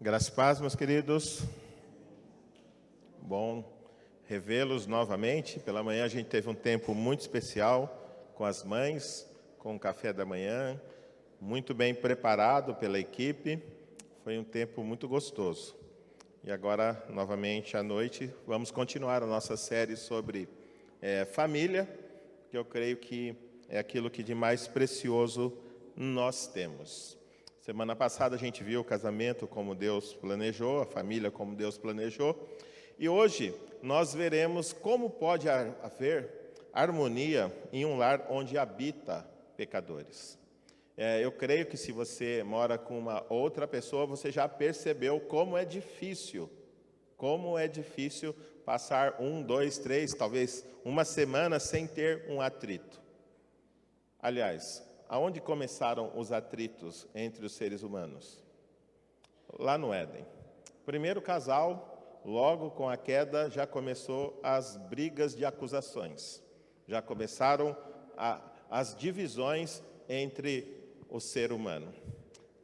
Graças e paz, meus queridos. Bom revê-los novamente. Pela manhã a gente teve um tempo muito especial com as mães, com o café da manhã, muito bem preparado pela equipe. Foi um tempo muito gostoso. E agora, novamente, à noite, vamos continuar a nossa série sobre família, que eu creio que é aquilo que de mais precioso nós temos. Semana passada a gente viu o casamento como Deus planejou, a família como Deus planejou. E hoje nós veremos como pode haver harmonia em um lar onde habita pecadores. Eu creio que se você mora com uma outra pessoa, você já percebeu como é difícil passar 1, 2, 3, talvez uma semana sem ter um atrito. Aliás, aonde começaram os atritos entre os seres humanos? Lá no Éden. Primeiro casal, logo com a queda, já começou as brigas de acusações. Já começaram as divisões entre o ser humano.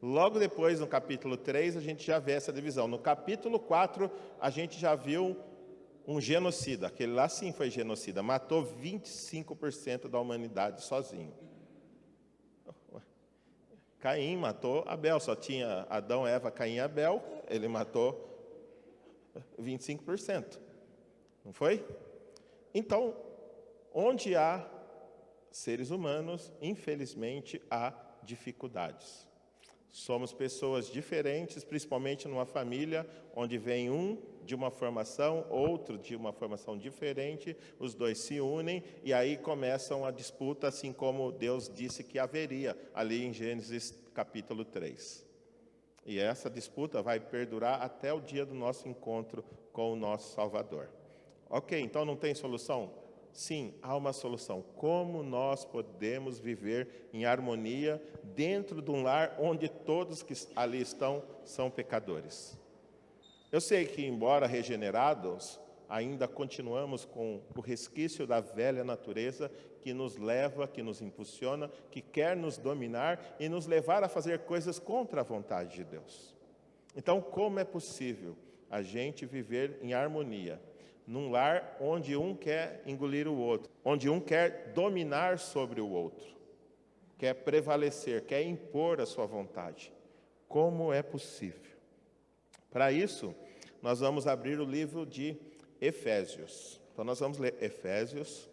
Logo depois, no capítulo 3, a gente já vê essa divisão. No capítulo 4, a gente já viu um genocida. Aquele lá sim foi genocida. Matou 25% da humanidade sozinho. Caim matou Abel. Só tinha Adão, Eva, Caim e Abel. Ele matou 25%. Não foi? Então, onde há seres humanos, infelizmente, há dificuldades. Somos pessoas diferentes, principalmente numa família onde vem um de uma formação, outro de uma formação diferente, os dois se unem e aí começam a disputa, assim como Deus disse que haveria, ali em Gênesis capítulo 3. E essa disputa vai perdurar até o dia do nosso encontro com o nosso Salvador. Ok, então não tem solução? Sim, há uma solução. Como nós podemos viver em harmonia dentro de um lar onde todos que ali estão são pecadores? Eu sei que, embora regenerados, ainda continuamos com o resquício da velha natureza que nos leva, que nos impulsiona, que quer nos dominar e nos levar a fazer coisas contra a vontade de Deus. Então, como é possível a gente viver em harmonia num lar onde um quer engolir o outro, onde um quer dominar sobre o outro, quer prevalecer, quer impor a sua vontade? Como é possível? Para isso, nós vamos abrir o livro de Efésios. Então, nós vamos ler Efésios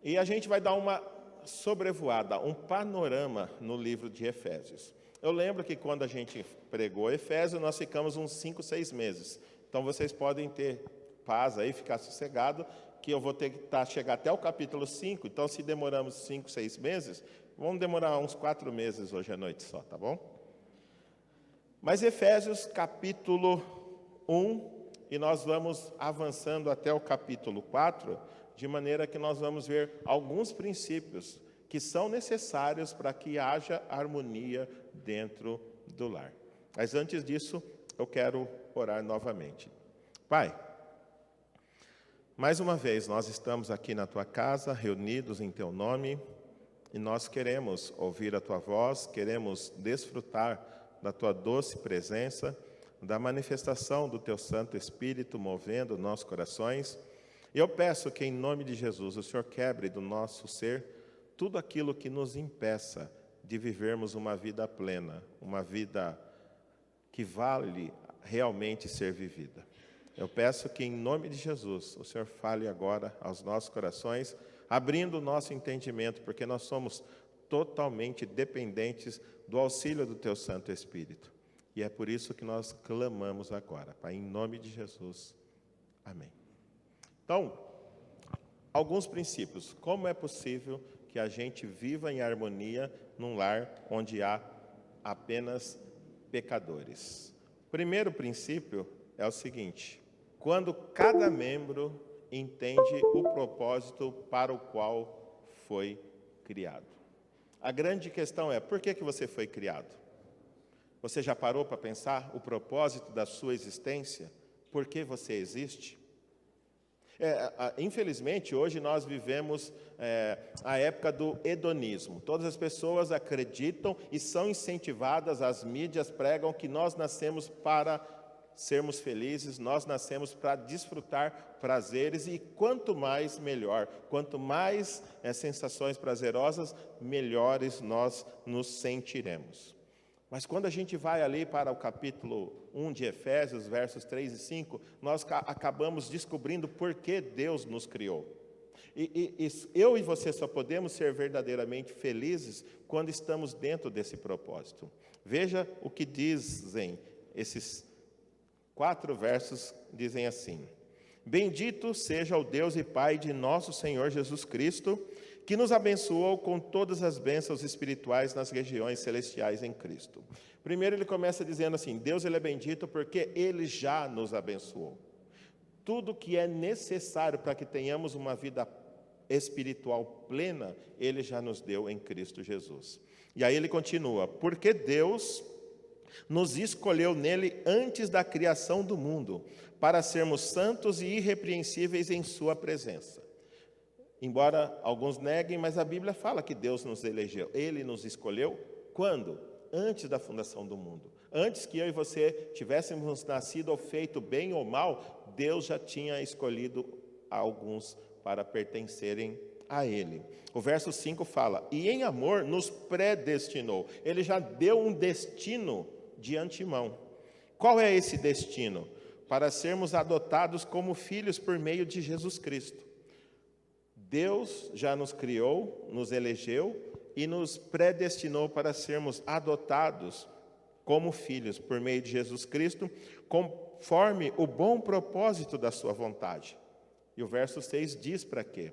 e a gente vai dar uma sobrevoada, um panorama no livro de Efésios. Eu lembro que quando a gente pregou Efésios, nós ficamos uns 5, 6 meses. Então, vocês podem ter paz aí, ficar sossegado, que eu vou ter que chegar até o capítulo 5, então se demoramos 5, 6 meses, vamos demorar uns 4 meses hoje à noite só, tá bom? Mas Efésios capítulo 1, e nós vamos avançando até o capítulo 4, de maneira que nós vamos ver alguns princípios que são necessários para que haja harmonia dentro do lar. Mas antes disso, eu quero orar novamente. Pai, mais uma vez, nós estamos aqui na Tua casa, reunidos em Teu nome, e nós queremos ouvir a Tua voz, queremos desfrutar da Tua doce presença, da manifestação do Teu Santo Espírito movendo nossos corações. E eu peço que, em nome de Jesus, o Senhor quebre do nosso ser tudo aquilo que nos impeça de vivermos uma vida plena, uma vida que vale realmente ser vivida. Eu peço que, em nome de Jesus, o Senhor fale agora aos nossos corações, abrindo o nosso entendimento, porque nós somos totalmente dependentes do auxílio do Teu Santo Espírito. E é por isso que nós clamamos agora, Pai, em nome de Jesus. Amém. Então, alguns princípios. Como é possível que a gente viva em harmonia num lar onde há apenas pecadores? O primeiro princípio é o seguinte: quando cada membro entende o propósito para o qual foi criado. A grande questão é, por que você foi criado? Você já parou para pensar o propósito da sua existência? Por que você existe? Infelizmente, hoje nós vivemos a época do hedonismo. Todas as pessoas acreditam e são incentivadas, as mídias pregam que nós nascemos para sermos felizes, nós nascemos para desfrutar prazeres e quanto mais, melhor. Quanto mais sensações prazerosas, melhores nós nos sentiremos. Mas quando a gente vai ali para o capítulo 1 de Efésios, versos 3 e 5, nós acabamos descobrindo por que Deus nos criou. E eu e você só podemos ser verdadeiramente felizes quando estamos dentro desse propósito. Veja o que dizem esses 4 versos, dizem assim: Bendito seja o Deus e Pai de nosso Senhor Jesus Cristo, que nos abençoou com todas as bênçãos espirituais nas regiões celestiais em Cristo. Primeiro ele começa dizendo assim, Deus ele é bendito porque Ele já nos abençoou. Tudo que é necessário para que tenhamos uma vida espiritual plena, Ele já nos deu em Cristo Jesus. E aí ele continua, porque Deus nos escolheu nele antes da criação do mundo, para sermos santos e irrepreensíveis em sua presença. Embora alguns neguem, mas a Bíblia fala que Deus nos elegeu. Ele nos escolheu quando? Antes da fundação do mundo. Antes que eu e você tivéssemos nascido ou feito bem ou mal, Deus já tinha escolhido alguns para pertencerem a Ele. O verso 5 fala, e em amor nos predestinou. Ele já deu um destino de antemão. Qual é esse destino? Para sermos adotados como filhos por meio de Jesus Cristo. Deus já nos criou, nos elegeu e nos predestinou para sermos adotados como filhos por meio de Jesus Cristo, conforme o bom propósito da sua vontade. E o verso 6 diz para quê?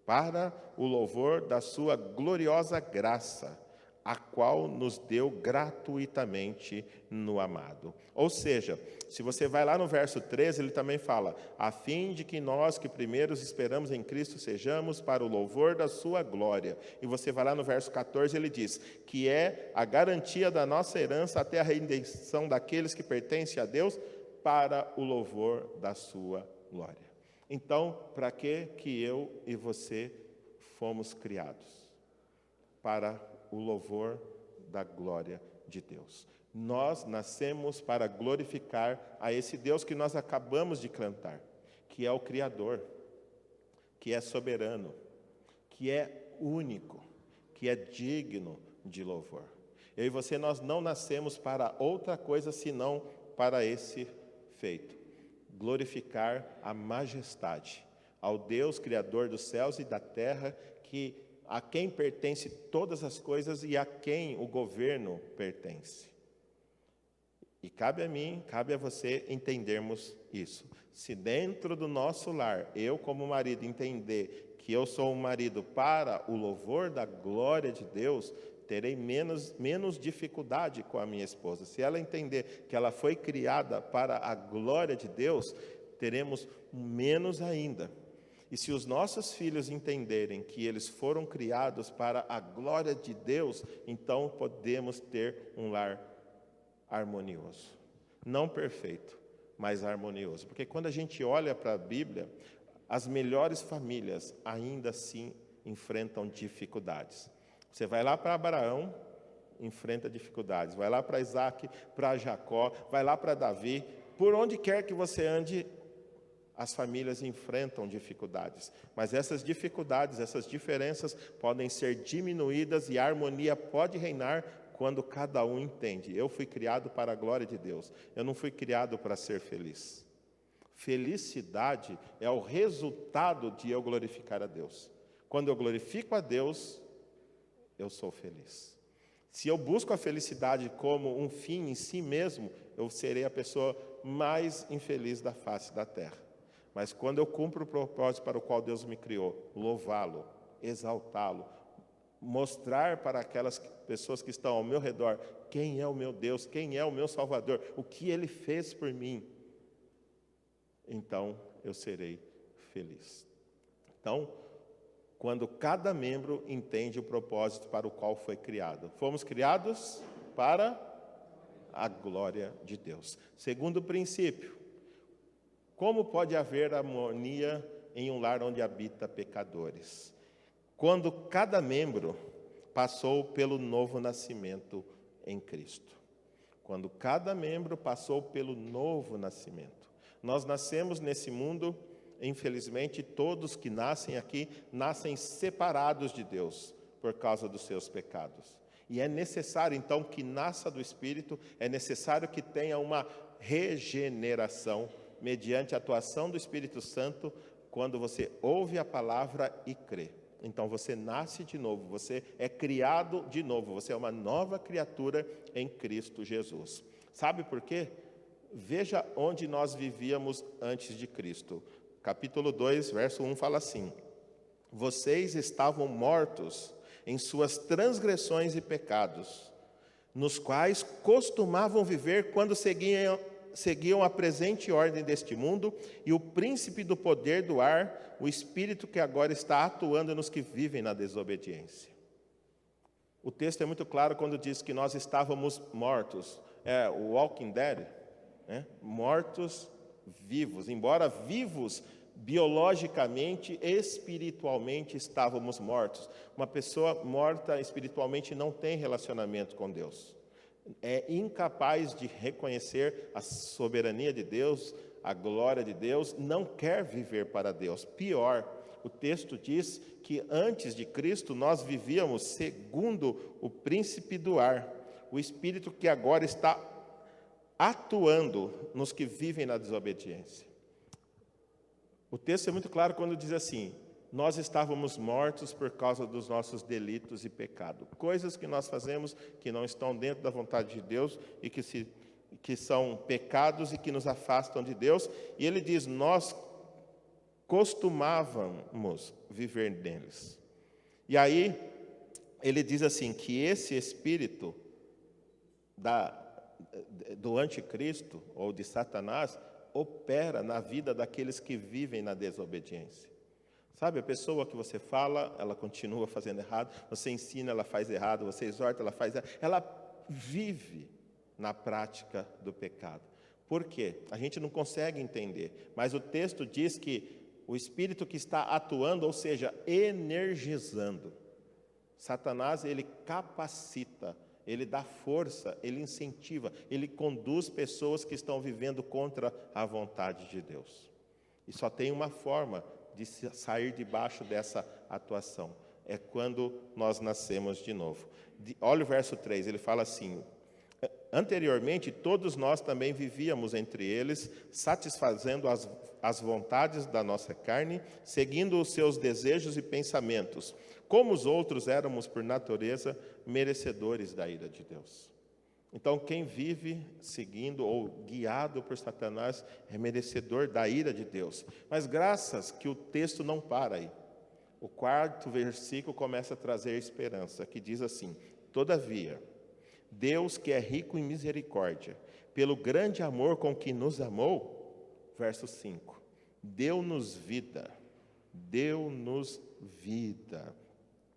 Para o louvor da sua gloriosa graça, a qual nos deu gratuitamente no amado. Ou seja, se você vai lá no verso 13, ele também fala, a fim de que nós que primeiros esperamos em Cristo sejamos para o louvor da sua glória. E você vai lá no verso 14, ele diz, que é a garantia da nossa herança até a redenção daqueles que pertencem a Deus para o louvor da sua glória. Então, para que eu e você fomos criados? Para o louvor da glória de Deus. Nós nascemos para glorificar a esse Deus que nós acabamos de cantar, que é o Criador, que é soberano, que é único, que é digno de louvor. Eu e você, nós não nascemos para outra coisa senão para esse feito, glorificar a majestade, ao Deus Criador dos céus e da terra, a quem pertence todas as coisas e a quem o governo pertence. E cabe a mim, cabe a você entendermos isso. Se dentro do nosso lar, eu como marido entender que eu sou um marido para o louvor da glória de Deus, terei menos dificuldade com a minha esposa. Se ela entender que ela foi criada para a glória de Deus, teremos menos ainda. E se os nossos filhos entenderem que eles foram criados para a glória de Deus, então podemos ter um lar harmonioso. Não perfeito, mas harmonioso. Porque quando a gente olha para a Bíblia, as melhores famílias ainda assim enfrentam dificuldades. Você vai lá para Abraão, enfrenta dificuldades. Vai lá para Isaac, para Jacó, vai lá para Davi. Por onde quer que você ande, as famílias enfrentam dificuldades, mas essas dificuldades, essas diferenças podem ser diminuídas e a harmonia pode reinar quando cada um entende. Eu fui criado para a glória de Deus, eu não fui criado para ser feliz. Felicidade é o resultado de eu glorificar a Deus. Quando eu glorifico a Deus, eu sou feliz. Se eu busco a felicidade como um fim em si mesmo, eu serei a pessoa mais infeliz da face da terra. Mas quando eu cumpro o propósito para o qual Deus me criou, louvá-lo, exaltá-lo, mostrar para aquelas pessoas que estão ao meu redor quem é o meu Deus, quem é o meu Salvador, o que Ele fez por mim, então eu serei feliz. Então, quando cada membro entende o propósito para o qual foi criado. Fomos criados para a glória de Deus. Segundo princípio, como pode haver harmonia em um lar onde habita pecadores. Quando cada membro passou pelo novo nascimento em Cristo. Quando cada membro passou pelo novo nascimento. Nós nascemos nesse mundo, infelizmente, todos que nascem aqui, nascem separados de Deus, por causa dos seus pecados. E é necessário, então, que nasça do Espírito, é necessário que tenha uma regeneração, mediante a atuação do Espírito Santo, quando você ouve a palavra e crê. Então você nasce de novo, você é criado de novo, você é uma nova criatura em Cristo Jesus. Sabe por quê? Veja onde nós vivíamos antes de Cristo. Capítulo 2, verso 1 fala assim: vocês estavam mortos em suas transgressões e pecados, nos quais costumavam viver quando seguiam a presente ordem deste mundo e o príncipe do poder do ar, o espírito que agora está atuando nos que vivem na desobediência. O texto é muito claro quando diz que nós estávamos mortos. É o Walking Dead, né? Mortos vivos. Embora vivos biologicamente, espiritualmente estávamos mortos. Uma pessoa morta espiritualmente não tem relacionamento com Deus. É incapaz de reconhecer a soberania de Deus, a glória de Deus, não quer viver para Deus. Pior, o texto diz que antes de Cristo nós vivíamos segundo o príncipe do ar, o espírito que agora está atuando nos que vivem na desobediência. O texto é muito claro quando diz assim: nós estávamos mortos por causa dos nossos delitos e pecado. Coisas que nós fazemos que não estão dentro da vontade de Deus e que são pecados e que nos afastam de Deus. E ele diz, nós costumávamos viver neles. E aí, ele diz assim, que esse espírito do anticristo, ou de Satanás, opera na vida daqueles que vivem na desobediência. Sabe, a pessoa que você fala, ela continua fazendo errado, você ensina, ela faz errado, você exorta, ela faz errado, ela vive na prática do pecado. Por quê? A gente não consegue entender, mas o texto diz que o espírito que está atuando, ou seja, energizando, Satanás, ele capacita, ele dá força, ele incentiva, ele conduz pessoas que estão vivendo contra a vontade de Deus. E só tem uma forma de sair debaixo dessa atuação. É quando nós nascemos de novo. Olha o verso 3, ele fala assim: anteriormente, todos nós também vivíamos entre eles, satisfazendo as vontades da nossa carne, seguindo os seus desejos e pensamentos. Como os outros, éramos, por natureza, merecedores da ira de Deus. Então, quem vive seguindo ou guiado por Satanás é merecedor da ira de Deus. Mas graças que o texto não para aí. O 4º versículo começa a trazer esperança, que diz assim: todavia, Deus, que é rico em misericórdia, pelo grande amor com que nos amou, verso 5, deu-nos vida.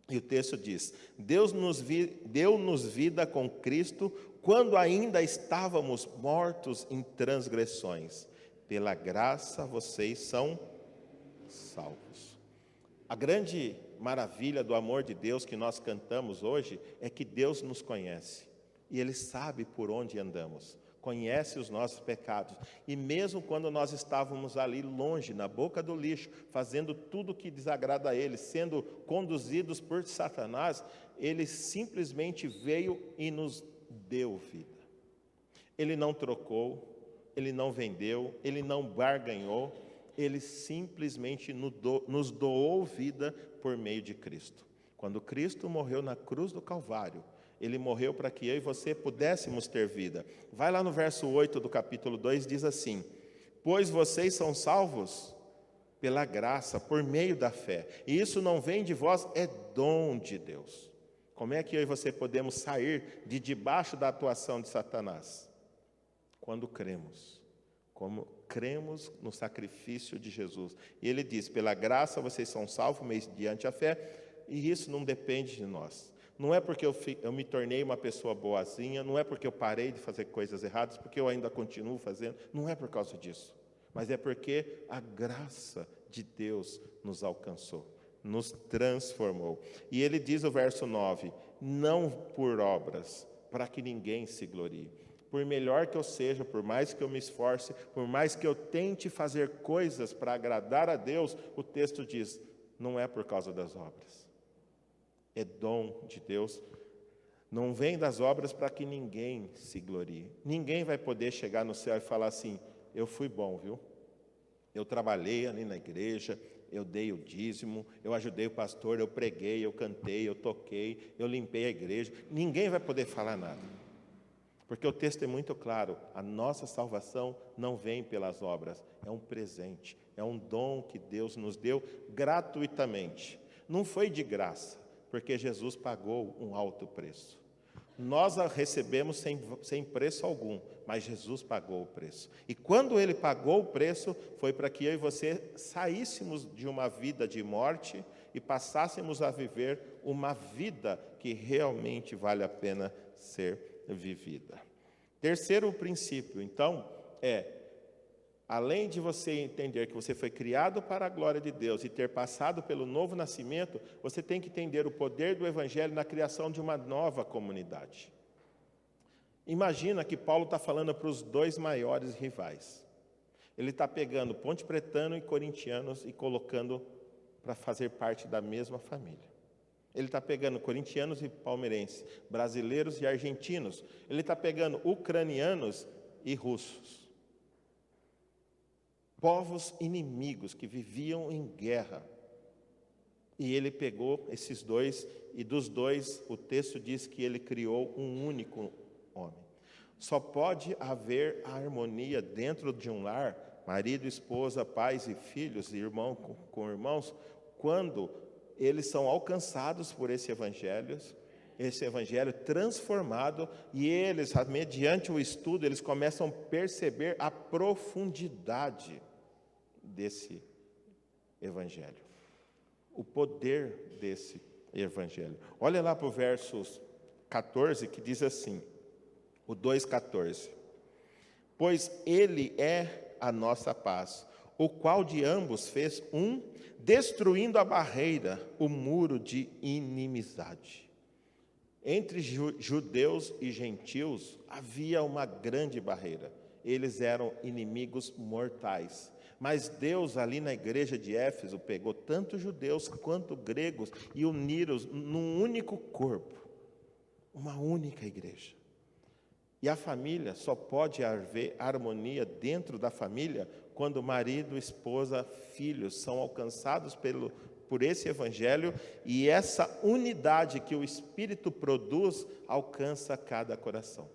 E o texto diz, deu-nos vida com Cristo, quando ainda estávamos mortos em transgressões. Pela graça vocês são salvos. A grande maravilha do amor de Deus que nós cantamos hoje é que Deus nos conhece. E Ele sabe por onde andamos, conhece os nossos pecados. E mesmo quando nós estávamos ali longe, na boca do lixo, fazendo tudo que desagrada a Ele, sendo conduzidos por Satanás, Ele simplesmente veio e nos deu vida. Ele não trocou, Ele não vendeu, Ele não barganhou, Ele simplesmente nos doou vida por meio de Cristo. Quando Cristo morreu na cruz do Calvário, Ele morreu para que eu e você pudéssemos ter vida. Vai lá no verso 8 do capítulo 2, diz assim: pois vocês são salvos pela graça, por meio da fé. E isso não vem de vós, é dom de Deus. Como é que eu e você podemos sair de debaixo da atuação de Satanás? Quando cremos. Como cremos no sacrifício de Jesus. E ele diz, pela graça vocês são salvos mediante a fé, e isso não depende de nós. Não é porque eu me tornei uma pessoa boazinha, não é porque eu parei de fazer coisas erradas, porque eu ainda continuo fazendo, não é por causa disso. mas é porque a graça de Deus nos alcançou, nos transformou. E ele diz o verso 9, não por obras, para que ninguém se glorie. Por melhor que eu seja, por mais que eu me esforce, por mais que eu tente fazer coisas para agradar a Deus, o texto diz, não é por causa das obras. É dom de Deus. Não vem das obras para que ninguém se glorie. Ninguém vai poder chegar no céu e falar assim, eu fui bom, viu? Eu trabalhei ali na igreja, eu dei o dízimo, eu ajudei o pastor, eu preguei, eu cantei, eu toquei, eu limpei a igreja. Ninguém vai poder falar nada. Porque o texto é muito claro, a nossa salvação não vem pelas obras, é um presente, é um dom que Deus nos deu gratuitamente. Não foi de graça, porque Jesus pagou um alto preço. Nós a recebemos sem preço algum, mas Jesus pagou o preço. E quando Ele pagou o preço, foi para que eu e você saíssemos de uma vida de morte e passássemos a viver uma vida que realmente vale a pena ser vivida. Terceiro princípio, então, além de você entender que você foi criado para a glória de Deus e ter passado pelo novo nascimento, você tem que entender o poder do Evangelho na criação de uma nova comunidade. Imagina que Paulo está falando para os dois maiores rivais. Ele está pegando Ponte Pretano e corintianos e colocando para fazer parte da mesma família. Ele está pegando corintianos e palmeirenses, brasileiros e argentinos. Ele está pegando ucranianos e russos. Povos inimigos que viviam em guerra. E ele pegou esses dois, e dos dois, o texto diz que ele criou um único homem. Só pode haver harmonia dentro de um lar, marido, esposa, pais e filhos, irmão com irmãos, quando eles são alcançados por esse evangelho transformado, e eles, mediante o estudo, eles começam a perceber a profundidade desse evangelho, o poder desse evangelho. Olha lá para o versos 14, que diz assim, o 2,14. Pois ele é a nossa paz, o qual de ambos fez um, destruindo a barreira, o muro de inimizade. Entre judeus e gentios havia uma grande barreira. Eles eram inimigos mortais. Mas Deus, ali na igreja de Éfeso, pegou tanto judeus quanto gregos e uniram-os num único corpo, uma única igreja. E a família só pode haver harmonia dentro da família quando marido, esposa, filhos são alcançados por esse evangelho, e essa unidade que o Espírito produz alcança cada coração.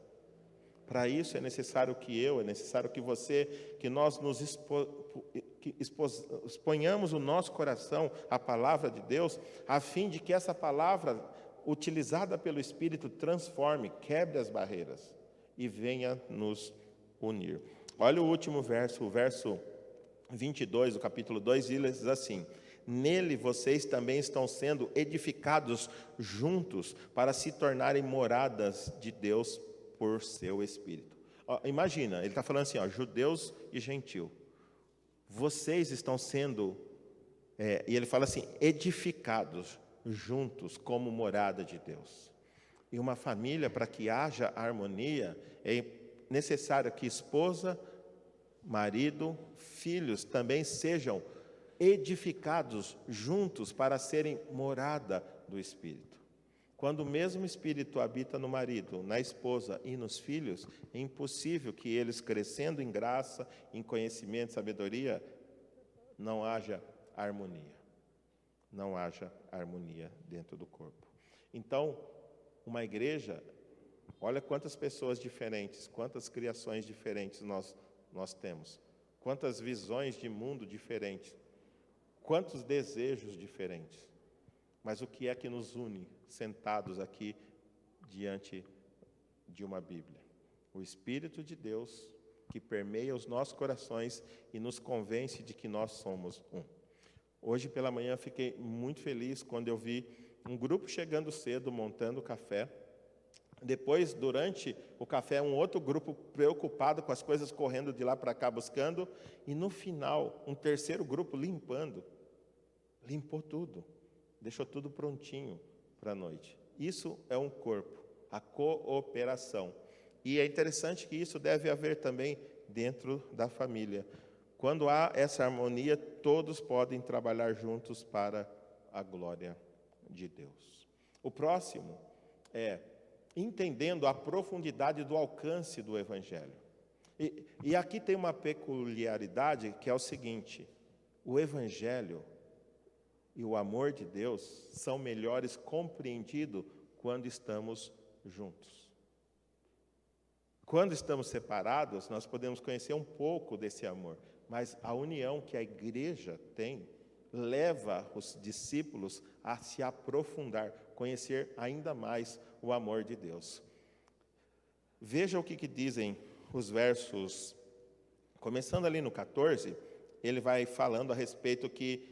Para isso é necessário que você, que nós nos exponhamos o nosso coração à palavra de Deus, a fim de que essa palavra, utilizada pelo Espírito, transforme, quebre as barreiras e venha nos unir. Olha o último verso, o verso 22 do capítulo 2, ele diz assim: nele vocês também estão sendo edificados juntos para se tornarem moradas de Deus por seu Espírito. Imagina, ele está falando assim, judeus e gentil. Vocês estão sendo, e ele fala assim, edificados juntos como morada de Deus. E uma família, para que haja harmonia, é necessário que esposa, marido, filhos também sejam edificados juntos para serem morada do Espírito. Quando o mesmo Espírito habita no marido, na esposa e nos filhos, é impossível que eles, crescendo em graça, em conhecimento e sabedoria, não haja harmonia. Não haja harmonia dentro do corpo. Então, uma igreja, olha quantas pessoas diferentes, quantas criações diferentes nós temos, quantas visões de mundo diferentes, quantos desejos diferentes. Mas o que é que nos une, sentados aqui diante de uma Bíblia? O Espírito de Deus que permeia os nossos corações e nos convence de que nós somos um. Hoje pela manhã fiquei muito feliz quando eu vi um grupo chegando cedo, montando café, Depois, durante o café, um outro grupo preocupado com as coisas, correndo de lá para cá buscando. E no final, um terceiro grupo limpando. Limpou tudo, deixou tudo prontinho para a noite. Isso é um corpo, a cooperação. E é interessante que isso deve haver também dentro da família. Quando há essa harmonia, todos podem trabalhar juntos para a glória de Deus. O próximo é entendendo a profundidade do alcance do Evangelho. E aqui tem uma peculiaridade que é o seguinte: o Evangelho e o amor de Deus são melhores compreendidos quando estamos juntos. Quando estamos separados, nós podemos conhecer um pouco desse amor, mas a união que a igreja tem leva os discípulos a se aprofundar, conhecer ainda mais o amor de Deus. Veja o que dizem os versos, começando ali no 14, ele vai falando a respeito que,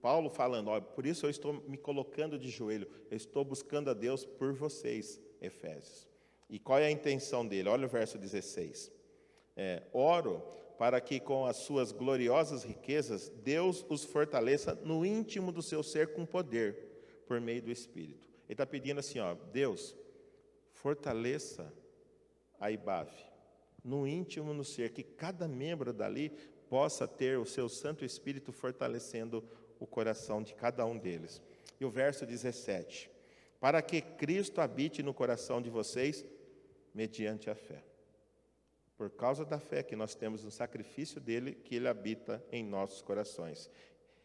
Paulo falando, por isso eu estou me colocando de joelho, eu estou buscando a Deus por vocês, Efésios. E qual é a intenção dele? Olha o verso 16. Oro para que com as suas gloriosas riquezas, Deus os fortaleça no íntimo do seu ser com poder, por meio do Espírito. Ele está pedindo assim, Deus, fortaleça a IBAV, no íntimo, no ser, que cada membro dali possa ter o seu Santo Espírito fortalecendo o coração de cada um deles. E o verso 17, para que Cristo habite no coração de vocês, mediante a fé. Por causa da fé que nós temos no sacrifício dele, que ele habita em nossos corações.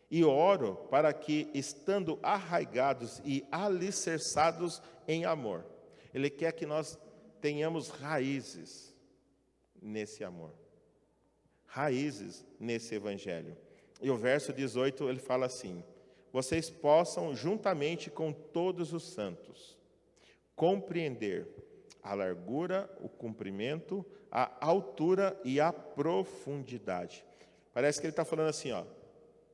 E oro para que, estando arraigados e alicerçados em amor, ele quer que nós tenhamos raízes nesse amor, raízes nesse evangelho. E o verso 18, ele fala assim, vocês possam, juntamente com todos os santos, compreender a largura, o comprimento, a altura e a profundidade. Parece que ele está falando assim,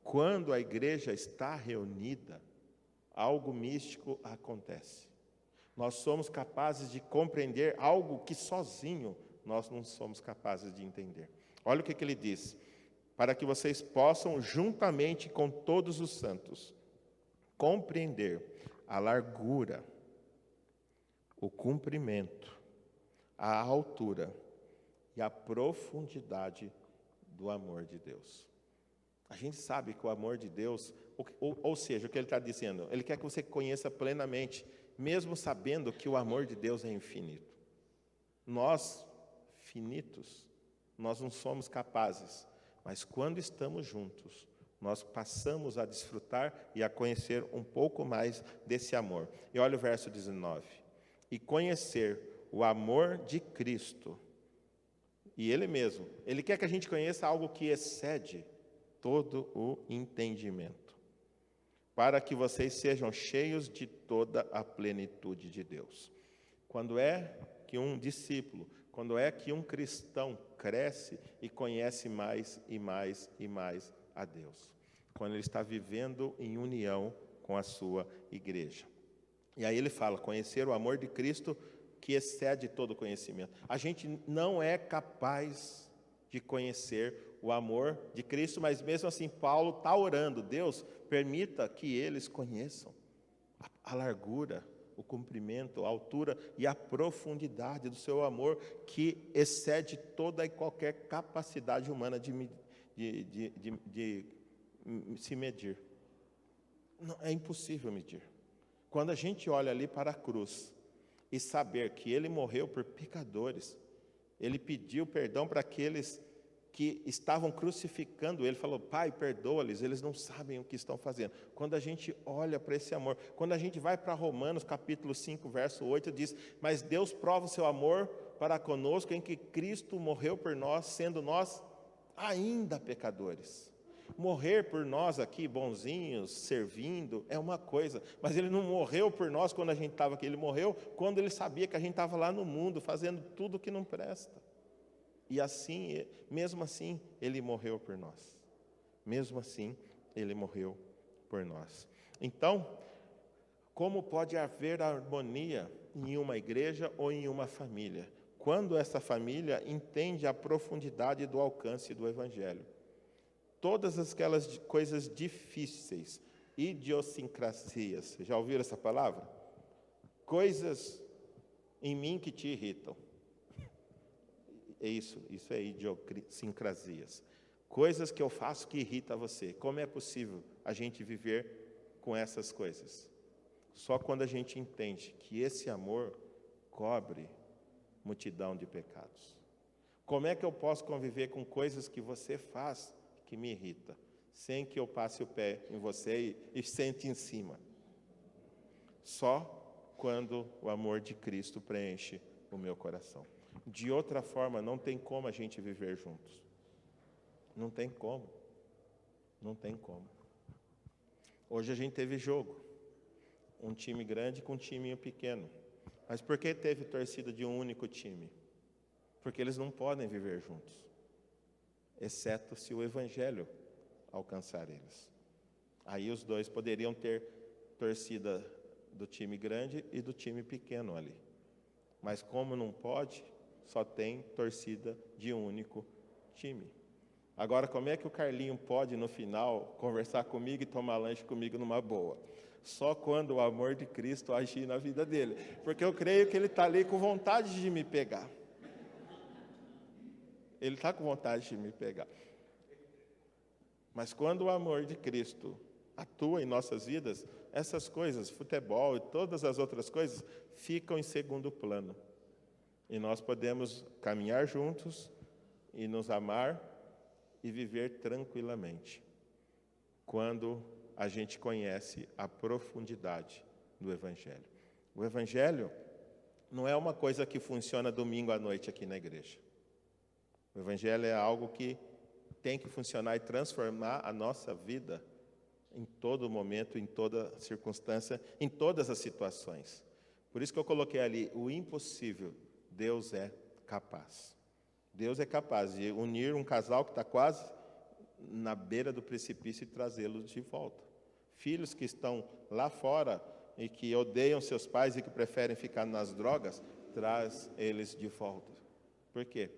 quando a igreja está reunida, algo místico acontece. Nós somos capazes de compreender algo que sozinho nós não somos capazes de entender. Olha o que ele diz, para que vocês possam, juntamente com todos os santos, compreender a largura, o comprimento, a altura e a profundidade do amor de Deus. A gente sabe que o amor de Deus, ou seja, o que ele está dizendo, ele quer que você conheça plenamente, mesmo sabendo que o amor de Deus é infinito. Nós, finitos, nós não somos capazes, mas quando estamos juntos, nós passamos a desfrutar e a conhecer um pouco mais desse amor. E olha o verso 19. E conhecer o amor de Cristo, e Ele mesmo, Ele quer que a gente conheça algo que excede todo o entendimento, para que vocês sejam cheios de toda a plenitude de Deus. Quando é que um discípulo, quando é que um cristão cresce e conhece mais e mais e mais a Deus? Quando ele está vivendo em união com a sua igreja. E aí ele fala, conhecer o amor de Cristo que excede todo conhecimento. A gente não é capaz de conhecer o amor de Cristo, mas mesmo assim Paulo está orando, Deus, permita que eles conheçam a largura, o comprimento, a altura e a profundidade do seu amor, que excede toda e qualquer capacidade humana de se medir. Não, é impossível medir. Quando a gente olha ali para a cruz e saber que ele morreu por pecadores, ele pediu perdão para aqueles que estavam crucificando ele, falou, Pai, perdoa-lhes, eles não sabem o que estão fazendo. Quando a gente olha para esse amor, quando a gente vai para Romanos, capítulo 5, verso 8, diz, mas Deus prova o seu amor para conosco em que Cristo morreu por nós, sendo nós ainda pecadores. Morrer por nós aqui, bonzinhos, servindo, é uma coisa, mas ele não morreu por nós quando a gente estava aqui, ele morreu quando ele sabia que a gente estava lá no mundo, fazendo tudo que não presta. E assim, mesmo assim, ele morreu por nós. Mesmo assim, ele morreu por nós. Então, como pode haver harmonia em uma igreja ou em uma família, quando essa família entende a profundidade do alcance do Evangelho. Todas aquelas coisas difíceis, idiosincrasias, já ouviram essa palavra? Coisas em mim que te irritam. Isso é idiosincrasias. Coisas que eu faço que irritam você. Como é possível a gente viver com essas coisas? Só quando a gente entende que esse amor cobre multidão de pecados. Como é que eu posso conviver com coisas que você faz que me irrita, sem que eu passe o pé em você e sente em cima? Só quando o amor de Cristo preenche o meu coração. De outra forma, não tem como a gente viver juntos. Não tem como. Não tem como. Hoje a gente teve jogo. Um time grande com um time pequeno. Mas por que teve torcida de um único time? Porque eles não podem viver juntos, exceto se o Evangelho alcançar eles. Aí os dois poderiam ter torcida do time grande e do time pequeno ali. Mas como não pode, só tem torcida de um único time. Agora, como é que o Carlinho pode, no final, conversar comigo e tomar lanche comigo numa boa? Só quando o amor de Cristo agir na vida dele. Porque eu creio que ele está ali com vontade de me pegar. Ele está com vontade de me pegar. Mas quando o amor de Cristo atua em nossas vidas, essas coisas, futebol e todas as outras coisas, ficam em segundo plano. E nós podemos caminhar juntos e nos amar e viver tranquilamente, quando a gente conhece a profundidade do Evangelho. O Evangelho não é uma coisa que funciona domingo à noite aqui na igreja. O Evangelho é algo que tem que funcionar e transformar a nossa vida em todo momento, em toda circunstância, em todas as situações. Por isso que eu coloquei ali, o impossível, Deus é capaz. Deus é capaz de unir um casal que está quase na beira do precipício e trazê-los de volta. Filhos que estão lá fora e que odeiam seus pais e que preferem ficar nas drogas, traz eles de volta. Por quê?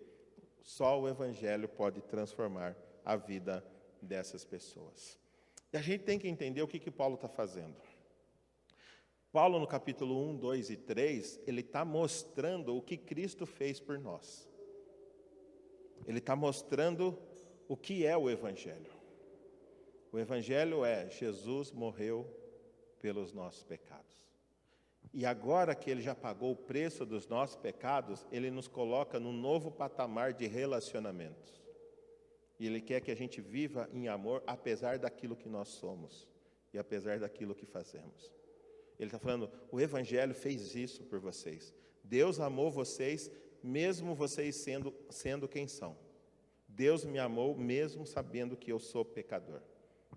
Só o Evangelho pode transformar a vida dessas pessoas. E a gente tem que entender o que Paulo está fazendo. Paulo, no capítulo 1, 2 e 3, ele está mostrando o que Cristo fez por nós. Ele está mostrando o que é o Evangelho. O Evangelho é Jesus morreu pelos nossos pecados. E agora que Ele já pagou o preço dos nossos pecados, Ele nos coloca num novo patamar de relacionamentos. E Ele quer que a gente viva em amor, apesar daquilo que nós somos e apesar daquilo que fazemos. Ele está falando, o Evangelho fez isso por vocês. Deus amou vocês, mesmo vocês sendo quem são. Deus me amou, mesmo sabendo que eu sou pecador.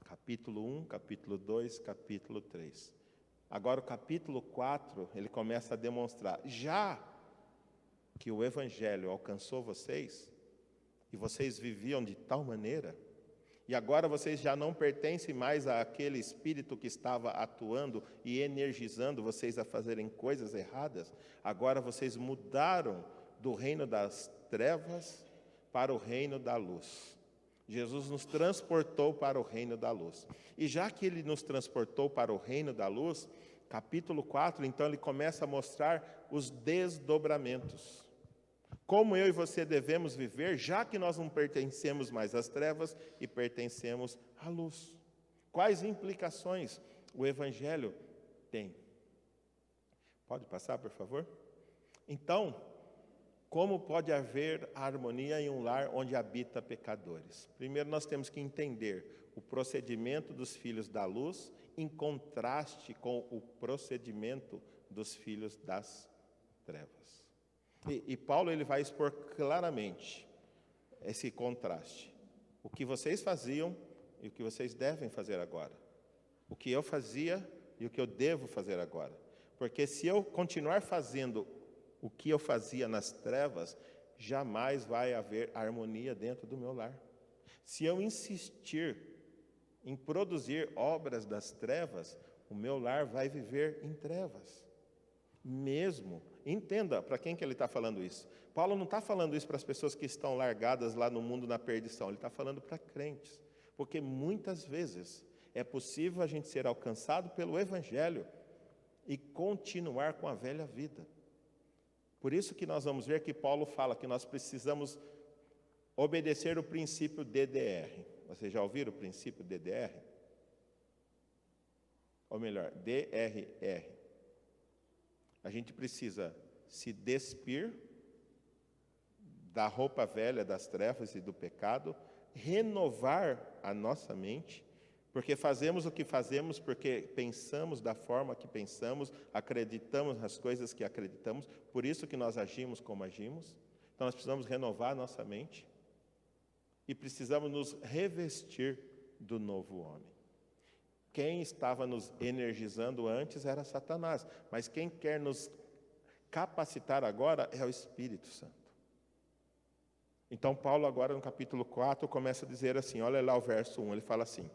Capítulo 1, capítulo 2, capítulo 3. Agora, o capítulo 4, ele começa a demonstrar, já que o Evangelho alcançou vocês, e vocês viviam de tal maneira, e agora vocês já não pertencem mais àquele espírito que estava atuando e energizando vocês a fazerem coisas erradas, agora vocês mudaram do reino das trevas para o reino da luz. Jesus nos transportou para o reino da luz. E já que Ele nos transportou para o reino da luz, capítulo 4, então ele começa a mostrar os desdobramentos. Como eu e você devemos viver, já que nós não pertencemos mais às trevas e pertencemos à luz. Quais implicações o Evangelho tem? Pode passar, por favor? Então, como pode haver harmonia em um lar onde habita pecadores? Primeiro, nós temos que entender o procedimento dos filhos da luz em contraste com o procedimento dos filhos das trevas. E Paulo ele vai expor claramente esse contraste. O que vocês faziam e o que vocês devem fazer agora. O que eu fazia e o que eu devo fazer agora. Porque se eu continuar fazendo o que eu fazia nas trevas, jamais vai haver harmonia dentro do meu lar. Se eu insistir em produzir obras das trevas, o meu lar vai viver em trevas. Mesmo, entenda para quem que ele está falando isso. Paulo não está falando isso para as pessoas que estão largadas lá no mundo na perdição, ele está falando para crentes. Porque muitas vezes é possível a gente ser alcançado pelo Evangelho e continuar com a velha vida. Por isso que nós vamos ver que Paulo fala que nós precisamos obedecer o princípio DDR. Vocês já ouviram o princípio DDR? Ou melhor, DRR. A gente precisa se despir da roupa velha das trevas e do pecado, renovar a nossa mente, porque fazemos o que fazemos, porque pensamos da forma que pensamos, acreditamos nas coisas que acreditamos, por isso que nós agimos como agimos. Então nós precisamos renovar a nossa mente e precisamos nos revestir do novo homem. Quem estava nos energizando antes era Satanás, mas quem quer nos capacitar agora é o Espírito Santo. Então Paulo agora no capítulo 4 começa a dizer assim, olha lá o verso 1, ele fala assim: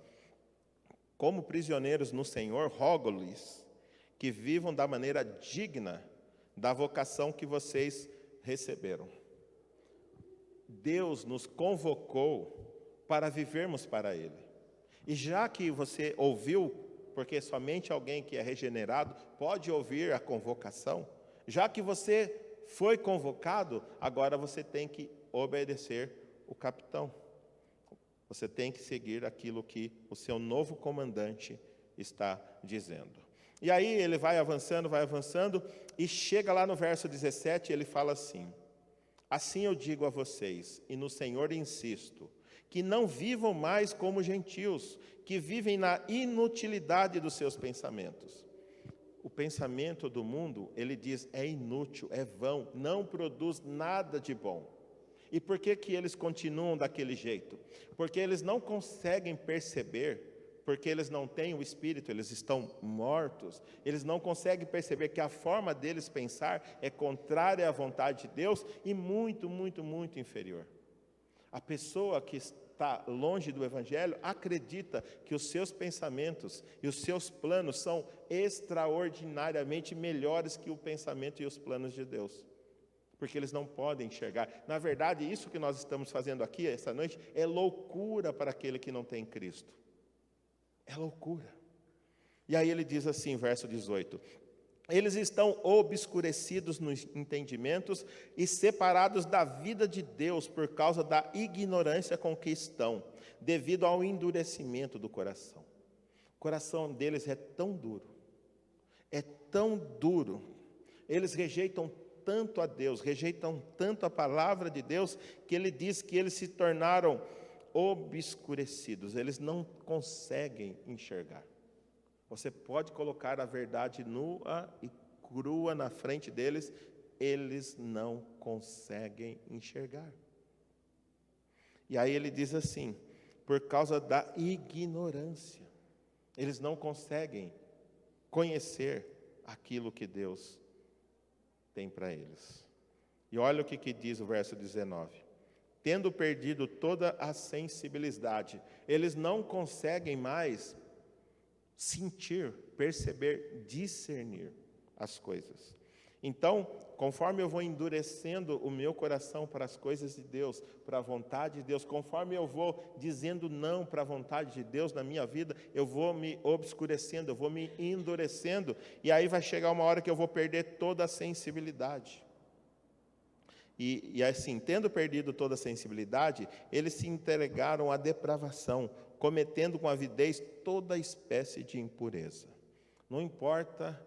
como prisioneiros no Senhor, rogo-lhes que vivam da maneira digna da vocação que vocês receberam. Deus nos convocou para vivermos para Ele. E já que você ouviu, porque somente alguém que é regenerado pode ouvir a convocação, já que você foi convocado, agora você tem que obedecer o capitão. Você tem que seguir aquilo que o seu novo comandante está dizendo. E aí ele vai avançando, e chega lá no verso 17, ele fala assim: assim eu digo a vocês, e no Senhor insisto, que não vivam mais como gentios, que vivem na inutilidade dos seus pensamentos. O pensamento do mundo, ele diz, é inútil, é vão, não produz nada de bom. E por que que eles continuam daquele jeito? Porque eles não conseguem perceber, porque eles não têm o Espírito, eles estão mortos, eles não conseguem perceber que a forma deles pensar é contrária à vontade de Deus e muito, muito, muito inferior. A pessoa que está longe do Evangelho acredita que os seus pensamentos e os seus planos são extraordinariamente melhores que o pensamento e os planos de Deus. Porque eles não podem enxergar. Na verdade, isso que nós estamos fazendo aqui essa noite é loucura para aquele que não tem Cristo. É loucura. E aí ele diz assim, verso 18: eles estão obscurecidos nos entendimentos e separados da vida de Deus por causa da ignorância com que estão, devido ao endurecimento do coração. O coração deles é tão duro, eles rejeitam tanto a Deus, rejeitam tanto a palavra de Deus, que ele diz que eles se tornaram obscurecidos, eles não conseguem enxergar. Você pode colocar a verdade nua e crua na frente deles, eles não conseguem enxergar. E aí ele diz assim, por causa da ignorância, eles não conseguem conhecer aquilo que Deus tem para eles. E olha o que diz o verso 19. Tendo perdido toda a sensibilidade, eles não conseguem mais sentir, perceber, discernir as coisas. Então, conforme eu vou endurecendo o meu coração para as coisas de Deus, para a vontade de Deus, conforme eu vou dizendo não para a vontade de Deus na minha vida, eu vou me obscurecendo, eu vou me endurecendo, e aí vai chegar uma hora que eu vou perder toda a sensibilidade. E assim, tendo perdido toda a sensibilidade, eles se entregaram à depravação, cometendo com avidez toda espécie de impureza. Não importa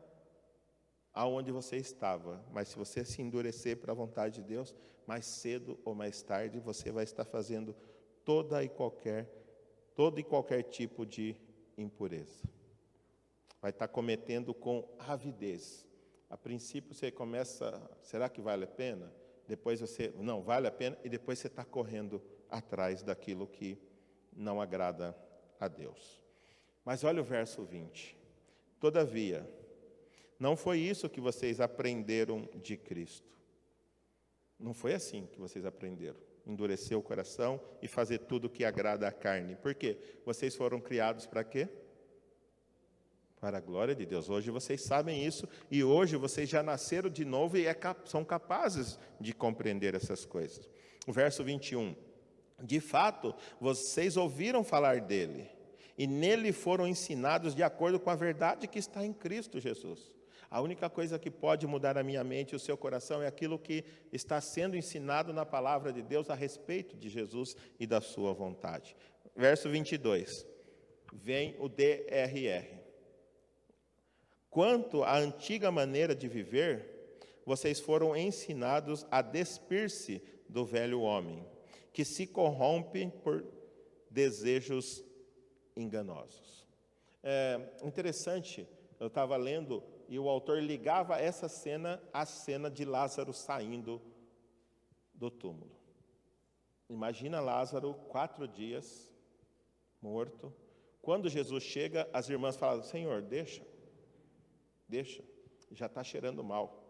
aonde você estava, mas se você se endurecer para a vontade de Deus, mais cedo ou mais tarde você vai estar fazendo todo e qualquer tipo de impureza. Vai estar cometendo com avidez. A princípio você começa, será que vale a pena? Depois você, não, vale a pena, e depois você está correndo atrás daquilo que não agrada a Deus. Mas olha o verso 20. Todavia, não foi isso que vocês aprenderam de Cristo. Não foi assim que vocês aprenderam. Endurecer o coração e fazer tudo que agrada à carne. Por quê? Vocês foram criados para quê? para a glória de Deus. Hoje vocês sabem isso, e hoje vocês já nasceram de novo e são capazes de compreender essas coisas. O verso 21. De fato, vocês ouviram falar dele, e nele foram ensinados de acordo com a verdade que está em Cristo Jesus. A única coisa que pode mudar a minha mente e o seu coração é aquilo que está sendo ensinado na palavra de Deus a respeito de Jesus e da sua vontade. Verso 22. Vem o DRR. Quanto à antiga maneira de viver, vocês foram ensinados a despir-se do velho homem, que se corrompe por desejos enganosos. É interessante, eu estava lendo, e o autor ligava essa cena à cena de Lázaro saindo do túmulo. Imagina Lázaro 4 dias morto. Quando Jesus chega, as irmãs falam: Senhor, deixa, já está cheirando mal.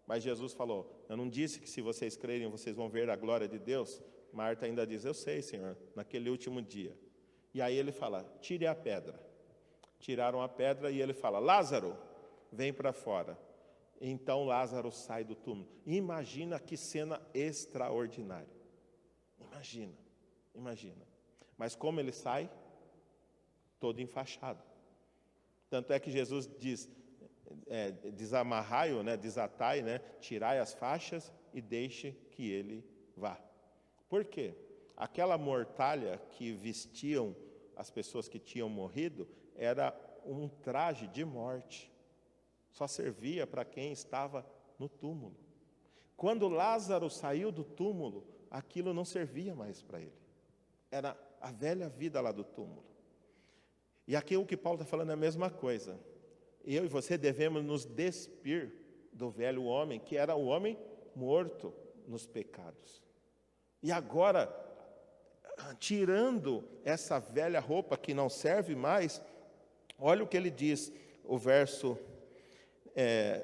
Mas Jesus falou: eu não disse que se vocês crerem, vocês vão ver a glória de Deus? Marta ainda diz: eu sei, Senhor, naquele último dia. E aí ele fala: tire a pedra. Tiraram a pedra e ele fala: Lázaro, vem para fora. Então Lázaro sai do túmulo. Imagina que cena extraordinária. Imagina. Mas como ele sai? Todo enfaixado. Tanto é que Jesus diz: desamarrai-o, desatai, tirai as faixas e deixe que ele vá. Por quê? Aquela mortalha que vestiam as pessoas que tinham morrido era um traje de morte. Só servia para quem estava no túmulo. Quando Lázaro saiu do túmulo, aquilo não servia mais para ele. Era a velha vida lá do túmulo. E aqui o que Paulo está falando é a mesma coisa. Eu e você devemos nos despir do velho homem, que era o homem morto nos pecados. E agora, tirando essa velha roupa que não serve mais, olha o que ele diz, o verso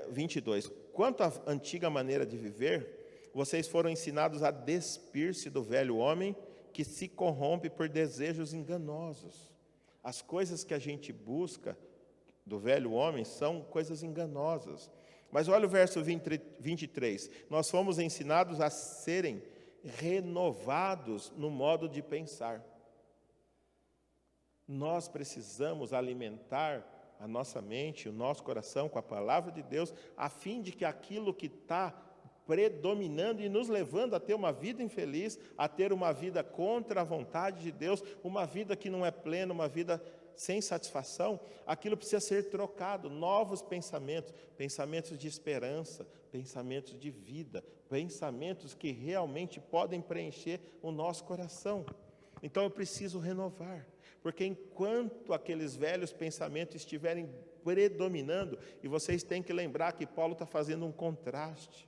22. Quanto à antiga maneira de viver, vocês foram ensinados a despir-se do velho homem que se corrompe por desejos enganosos. As coisas que a gente busca do velho homem são coisas enganosas. Mas olha o verso 23. Nós fomos ensinados a serem renovados no modo de pensar. Nós precisamos alimentar a nossa mente, o nosso coração com a palavra de Deus, a fim de que aquilo que está predominando e nos levando a ter uma vida infeliz, a ter uma vida contra a vontade de Deus, uma vida que não é plena, uma vida sem satisfação, aquilo precisa ser trocado. Novos pensamentos, pensamentos de esperança, pensamentos de vida, pensamentos que realmente podem preencher o nosso coração. Então eu preciso renovar, porque enquanto aqueles velhos pensamentos estiverem predominando, e vocês têm que lembrar que Paulo está fazendo um contraste.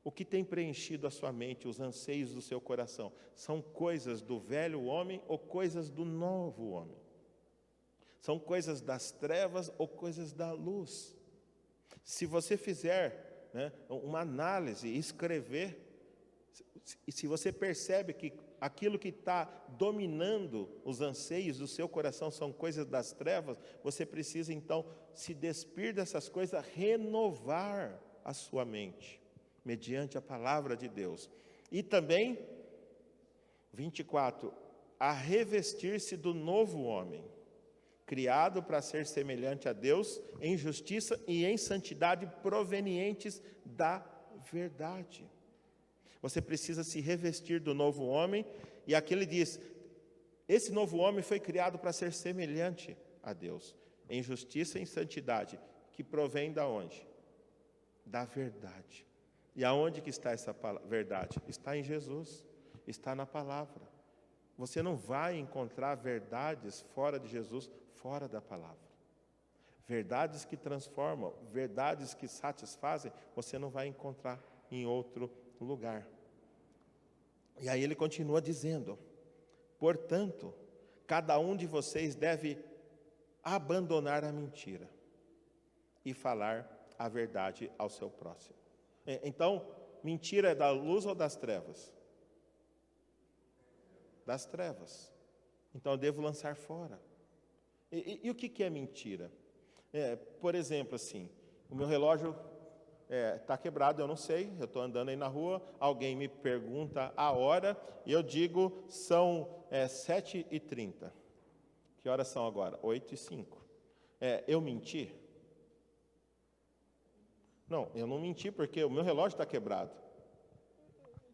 O que tem preenchido a sua mente, os anseios do seu coração, são coisas do velho homem ou coisas do novo homem? São coisas das trevas ou coisas da luz? Se você fizer uma análise, escrever, e se você percebe que aquilo que está dominando os anseios do seu coração são coisas das trevas, você precisa então se despir dessas coisas, renovar a sua mente, mediante a palavra de Deus. E também, 24, a revestir-se do novo homem, criado para ser semelhante a Deus em justiça e em santidade provenientes da verdade. Você precisa se revestir do novo homem, e aqui ele diz, esse novo homem foi criado para ser semelhante a Deus, em justiça e em santidade, que provém da onde? Da verdade. E aonde que está essa verdade? Está em Jesus, está na palavra. Você não vai encontrar verdades fora de Jesus, fora da palavra. Verdades que transformam, verdades que satisfazem, você não vai encontrar em outro lugar. E aí ele continua dizendo, portanto, cada um de vocês deve abandonar a mentira e falar a verdade ao seu próximo. Então, mentira é da luz ou das trevas? Das trevas. Então eu devo lançar fora. E o que é mentira? Por exemplo, assim, o meu relógio está quebrado, eu não sei, eu estou andando aí na rua, alguém me pergunta a hora, e eu digo, são 7h30. Que horas são agora? 8h05. Eu menti? Não, eu não menti, porque o meu relógio está quebrado.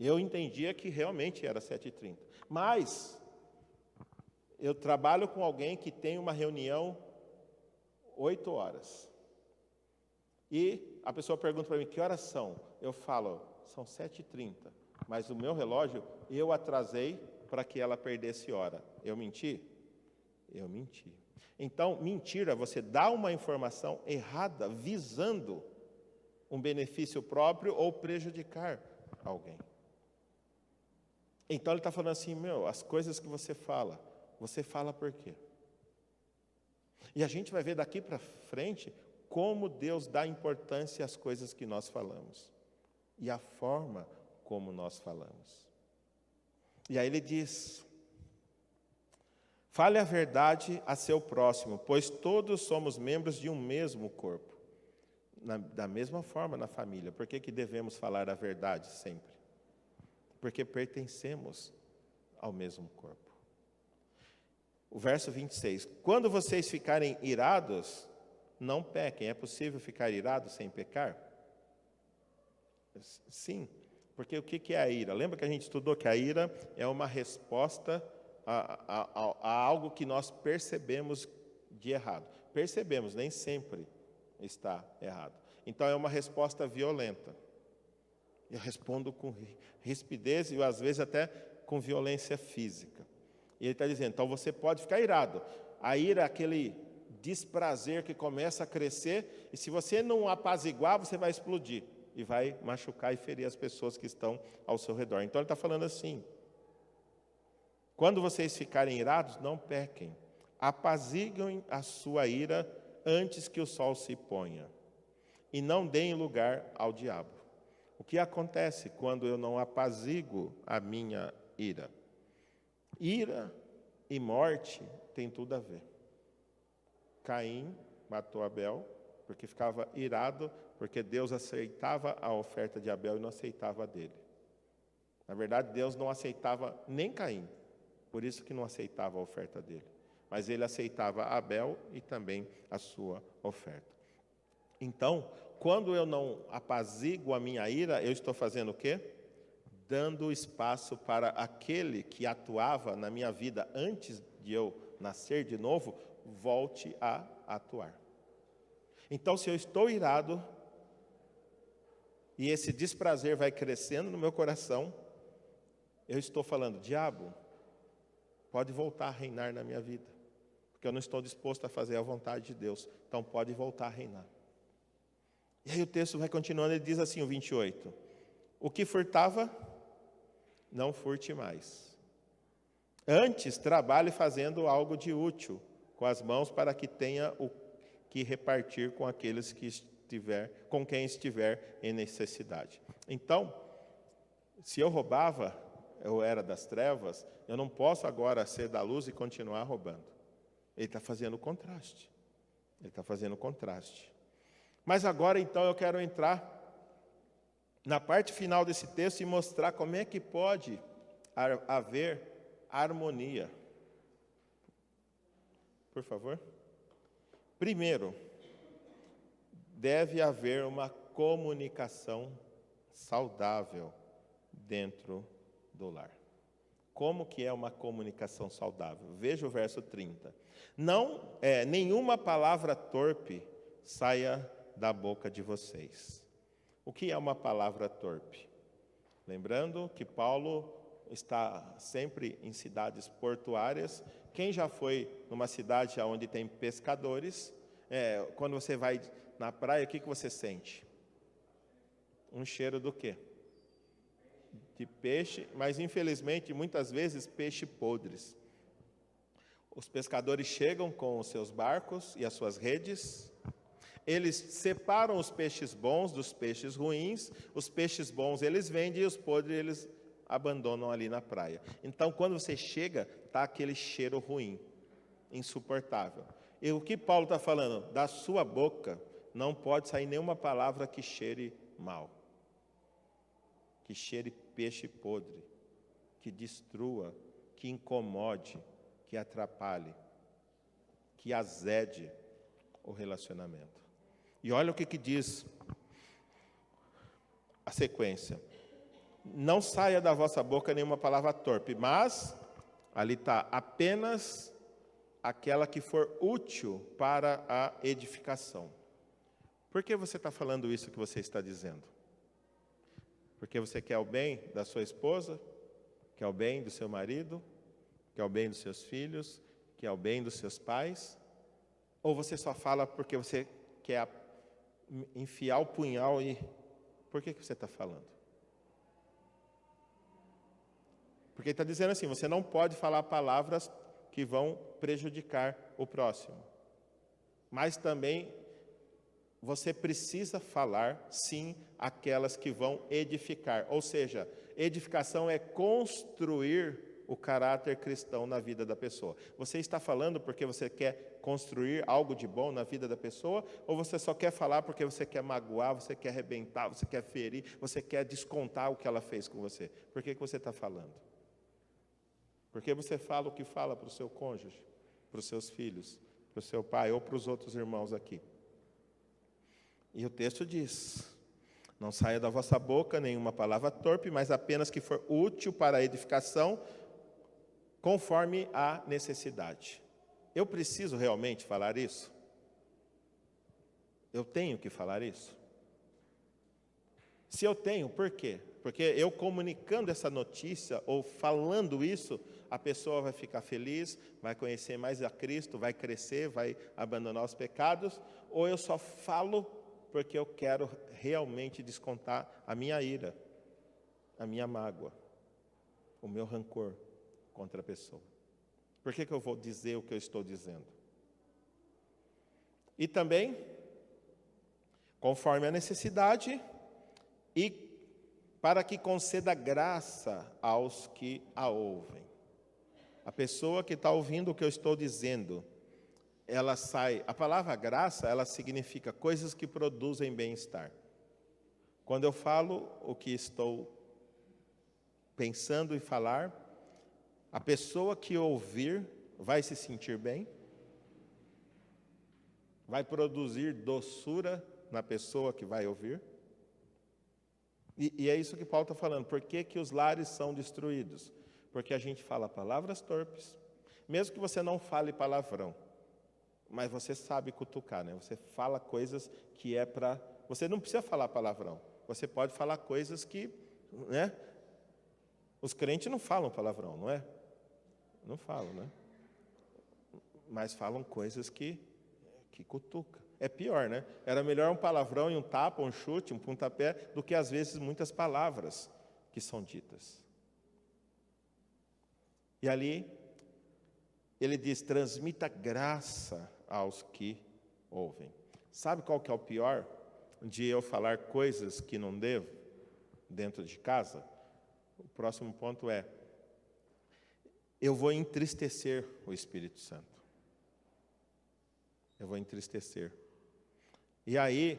Eu entendia que realmente era 7h30. Mas eu trabalho com alguém que tem uma reunião 8 horas. E a pessoa pergunta para mim, que horas são? Eu falo, são 7h30. Mas o meu relógio, eu atrasei para que ela perdesse hora. Eu menti? Eu menti. Então, mentira, você dá uma informação errada, visando um benefício próprio ou prejudicar alguém. Então, ele está falando assim, as coisas que você fala por quê? E a gente vai ver daqui para frente como Deus dá importância às coisas que nós falamos. E a forma como nós falamos. E aí ele diz, fale a verdade a seu próximo, pois todos somos membros de um mesmo corpo. Da mesma forma na família. Por que devemos falar a verdade sempre? Porque pertencemos ao mesmo corpo. O verso 26. Quando vocês ficarem irados, não pequem. É possível ficar irado sem pecar? Sim. Porque o que é a ira? Lembra que a gente estudou que a ira é uma resposta a algo que nós percebemos de errado. Percebemos, nem sempre está errado. Então, é uma resposta violenta. Eu respondo com rispidez e, às vezes, até com violência física. E ele está dizendo, então, você pode ficar irado. A ira é aquele desprazer que começa a crescer, e se você não apaziguar, você vai explodir. E vai machucar e ferir as pessoas que estão ao seu redor. Então, ele está falando assim, quando vocês ficarem irados, não pequem. Apaziguem a sua ira antes que o sol se ponha, e não deem lugar ao diabo. O que acontece quando eu não apazigo a minha ira? Ira e morte tem tudo a ver. Caim matou Abel porque ficava irado, porque Deus aceitava a oferta de Abel e não aceitava a dele. Na verdade, Deus não aceitava nem Caim, por isso que não aceitava a oferta dele. Mas ele aceitava Abel e também a sua oferta. Então, quando eu não apazigo a minha ira, eu estou fazendo o quê? Dando espaço para aquele que atuava na minha vida antes de eu nascer de novo, volte a atuar. Então, se eu estou irado, e esse desprazer vai crescendo no meu coração, eu estou falando, diabo, pode voltar a reinar na minha vida. Porque eu não estou disposto a fazer a vontade de Deus. Então pode voltar a reinar. E aí o texto vai continuando, ele diz assim, o 28. O que furtava, não furte mais. Antes, trabalhe fazendo algo de útil com as mãos para que tenha o que repartir com aqueles com quem estiver em necessidade. Então, se eu roubava, eu era das trevas, eu não posso agora ser da luz e continuar roubando. Ele está fazendo o contraste. Ele está fazendo o contraste. Mas agora, então, eu quero entrar na parte final desse texto e mostrar como é que pode haver harmonia. Por favor. Primeiro, deve haver uma comunicação saudável dentro do lar. Como que é uma comunicação saudável? Veja o verso 30. Nenhuma palavra torpe saia da boca de vocês. O que é uma palavra torpe? Lembrando que Paulo está sempre em cidades portuárias. Quem já foi numa cidade onde tem pescadores, quando você vai na praia, o que você sente? Um cheiro do quê? De peixe, mas infelizmente, muitas vezes, peixe podres. Os pescadores chegam com os seus barcos e as suas redes, eles separam os peixes bons dos peixes ruins, os peixes bons eles vendem e os podres eles abandonam ali na praia. Então, quando você chega, está aquele cheiro ruim, insuportável. E o que Paulo está falando? Da sua boca não pode sair nenhuma palavra que cheire mal, que cheire peixe podre, que destrua, que incomode, que atrapalhe, que azede o relacionamento. E olha o que diz a sequência. Não saia da vossa boca nenhuma palavra torpe, mas, ali está, apenas aquela que for útil para a edificação. Por que você está falando isso que você está dizendo? Porque você quer o bem da sua esposa, quer o bem do seu marido, quer o bem dos seus filhos, quer o bem dos seus pais? Ou você só fala porque você quer enfiar o punhal e... Por que você está falando? Porque ele está dizendo assim, você não pode falar palavras que vão prejudicar o próximo. Mas também você precisa falar, sim, aquelas que vão edificar. Ou seja, edificação é construir o caráter cristão na vida da pessoa. Você está falando porque você quer construir algo de bom na vida da pessoa? Ou você só quer falar porque você quer magoar, você quer arrebentar, você quer ferir, você quer descontar o que ela fez com você? Por que você está falando? Porque você fala o que fala para o seu cônjuge, para os seus filhos, para o seu pai ou para os outros irmãos aqui. E o texto diz: não saia da vossa boca nenhuma palavra torpe, mas apenas que for útil para a edificação, conforme a necessidade. Eu preciso realmente falar isso? Eu tenho que falar isso? Se eu tenho, por quê? Porque eu comunicando essa notícia ou falando isso, a pessoa vai ficar feliz, vai conhecer mais a Cristo, vai crescer, vai abandonar os pecados, ou eu só falo porque eu quero realmente descontar a minha ira, a minha mágoa, o meu rancor contra a pessoa. Por que eu vou dizer o que eu estou dizendo? E também, conforme a necessidade, e para que conceda graça aos que a ouvem. A pessoa que está ouvindo o que eu estou dizendo, ela sai... A palavra graça, ela significa coisas que produzem bem-estar. Quando eu falo o que estou pensando e falar, a pessoa que ouvir vai se sentir bem, vai produzir doçura na pessoa que vai ouvir. E é isso que Paulo está falando. Por que os lares são destruídos? Porque a gente fala palavras torpes, mesmo que você não fale palavrão, mas você sabe cutucar, né? Você fala coisas que é para... Você não precisa falar palavrão, você pode falar coisas que, né? Os crentes não falam palavrão, não é? Não falam, né? Mas falam coisas que cutucam. É pior, né? Era melhor um palavrão e um tapa, um chute, um pontapé, do que às vezes muitas palavras que são ditas. E ali, ele diz, transmita graça aos que ouvem. Sabe qual que é o pior? De eu falar coisas que não devo dentro de casa? O próximo ponto é, eu vou entristecer o Espírito Santo. Eu vou entristecer. E aí,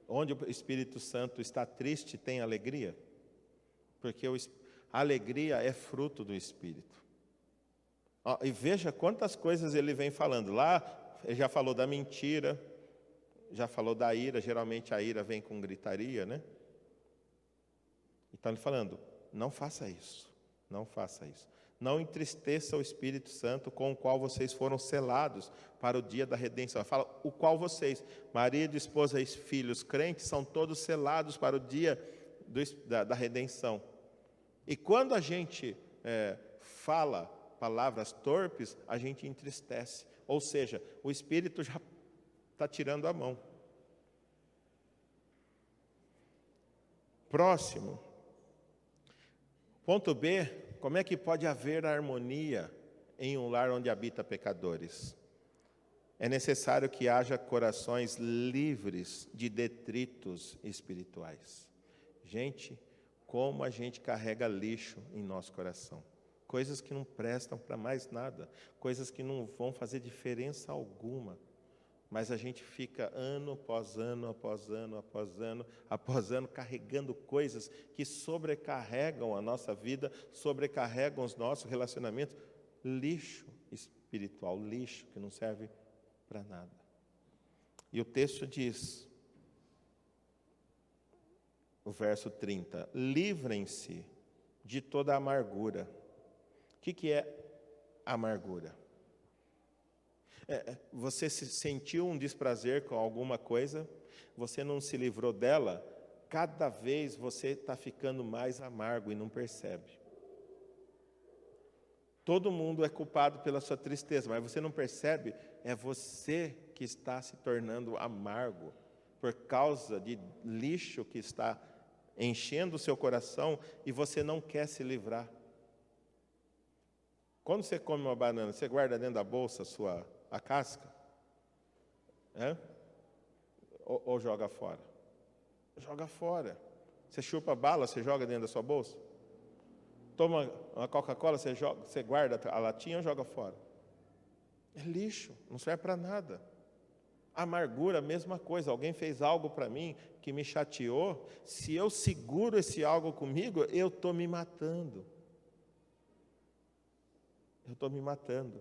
onde o Espírito Santo está triste, tem alegria? Porque a alegria é fruto do Espírito. E veja quantas coisas ele vem falando. Lá, ele já falou da mentira, já falou da ira. Geralmente a ira vem com gritaria, né? Então ele falando, não faça isso, não faça isso. Não entristeça o Espírito Santo com o qual vocês foram selados para o dia da redenção. Ele fala, o qual vocês, marido, esposa e filhos crentes, são todos selados para o dia da redenção. E quando a gente fala palavras torpes, a gente entristece. Ou seja, o Espírito já está tirando a mão. Próximo. Ponto B, como é que pode haver harmonia em um lar onde habita pecadores? É necessário que haja corações livres de detritos espirituais. Gente, como a gente carrega lixo em nosso coração. coisas que não prestam para mais nada, coisas que não vão fazer diferença alguma. Mas a gente fica ano após ano, após ano, após ano, após ano, carregando coisas que sobrecarregam a nossa vida, sobrecarregam os nossos relacionamentos. Lixo espiritual, lixo que não serve para nada. E o texto diz, o verso 30, livrem-se de toda amargura. O que é amargura? Você se sentiu um desprazer com alguma coisa, você não se livrou dela, cada vez você está ficando mais amargo e não percebe. Todo mundo é culpado pela sua tristeza, mas você não percebe, é você que está se tornando amargo, por causa de lixo que está enchendo o seu coração e você não quer se livrar. Quando você come uma banana, você guarda dentro da bolsa a casca? Ou joga fora? Joga fora. Você chupa bala, você joga dentro da sua bolsa? Toma uma Coca-Cola, você guarda a latinha ou joga fora? É lixo, não serve para nada. Amargura, mesma coisa. Alguém fez algo para mim que me chateou. Se eu seguro esse algo comigo, eu estou me matando. Eu estou me matando.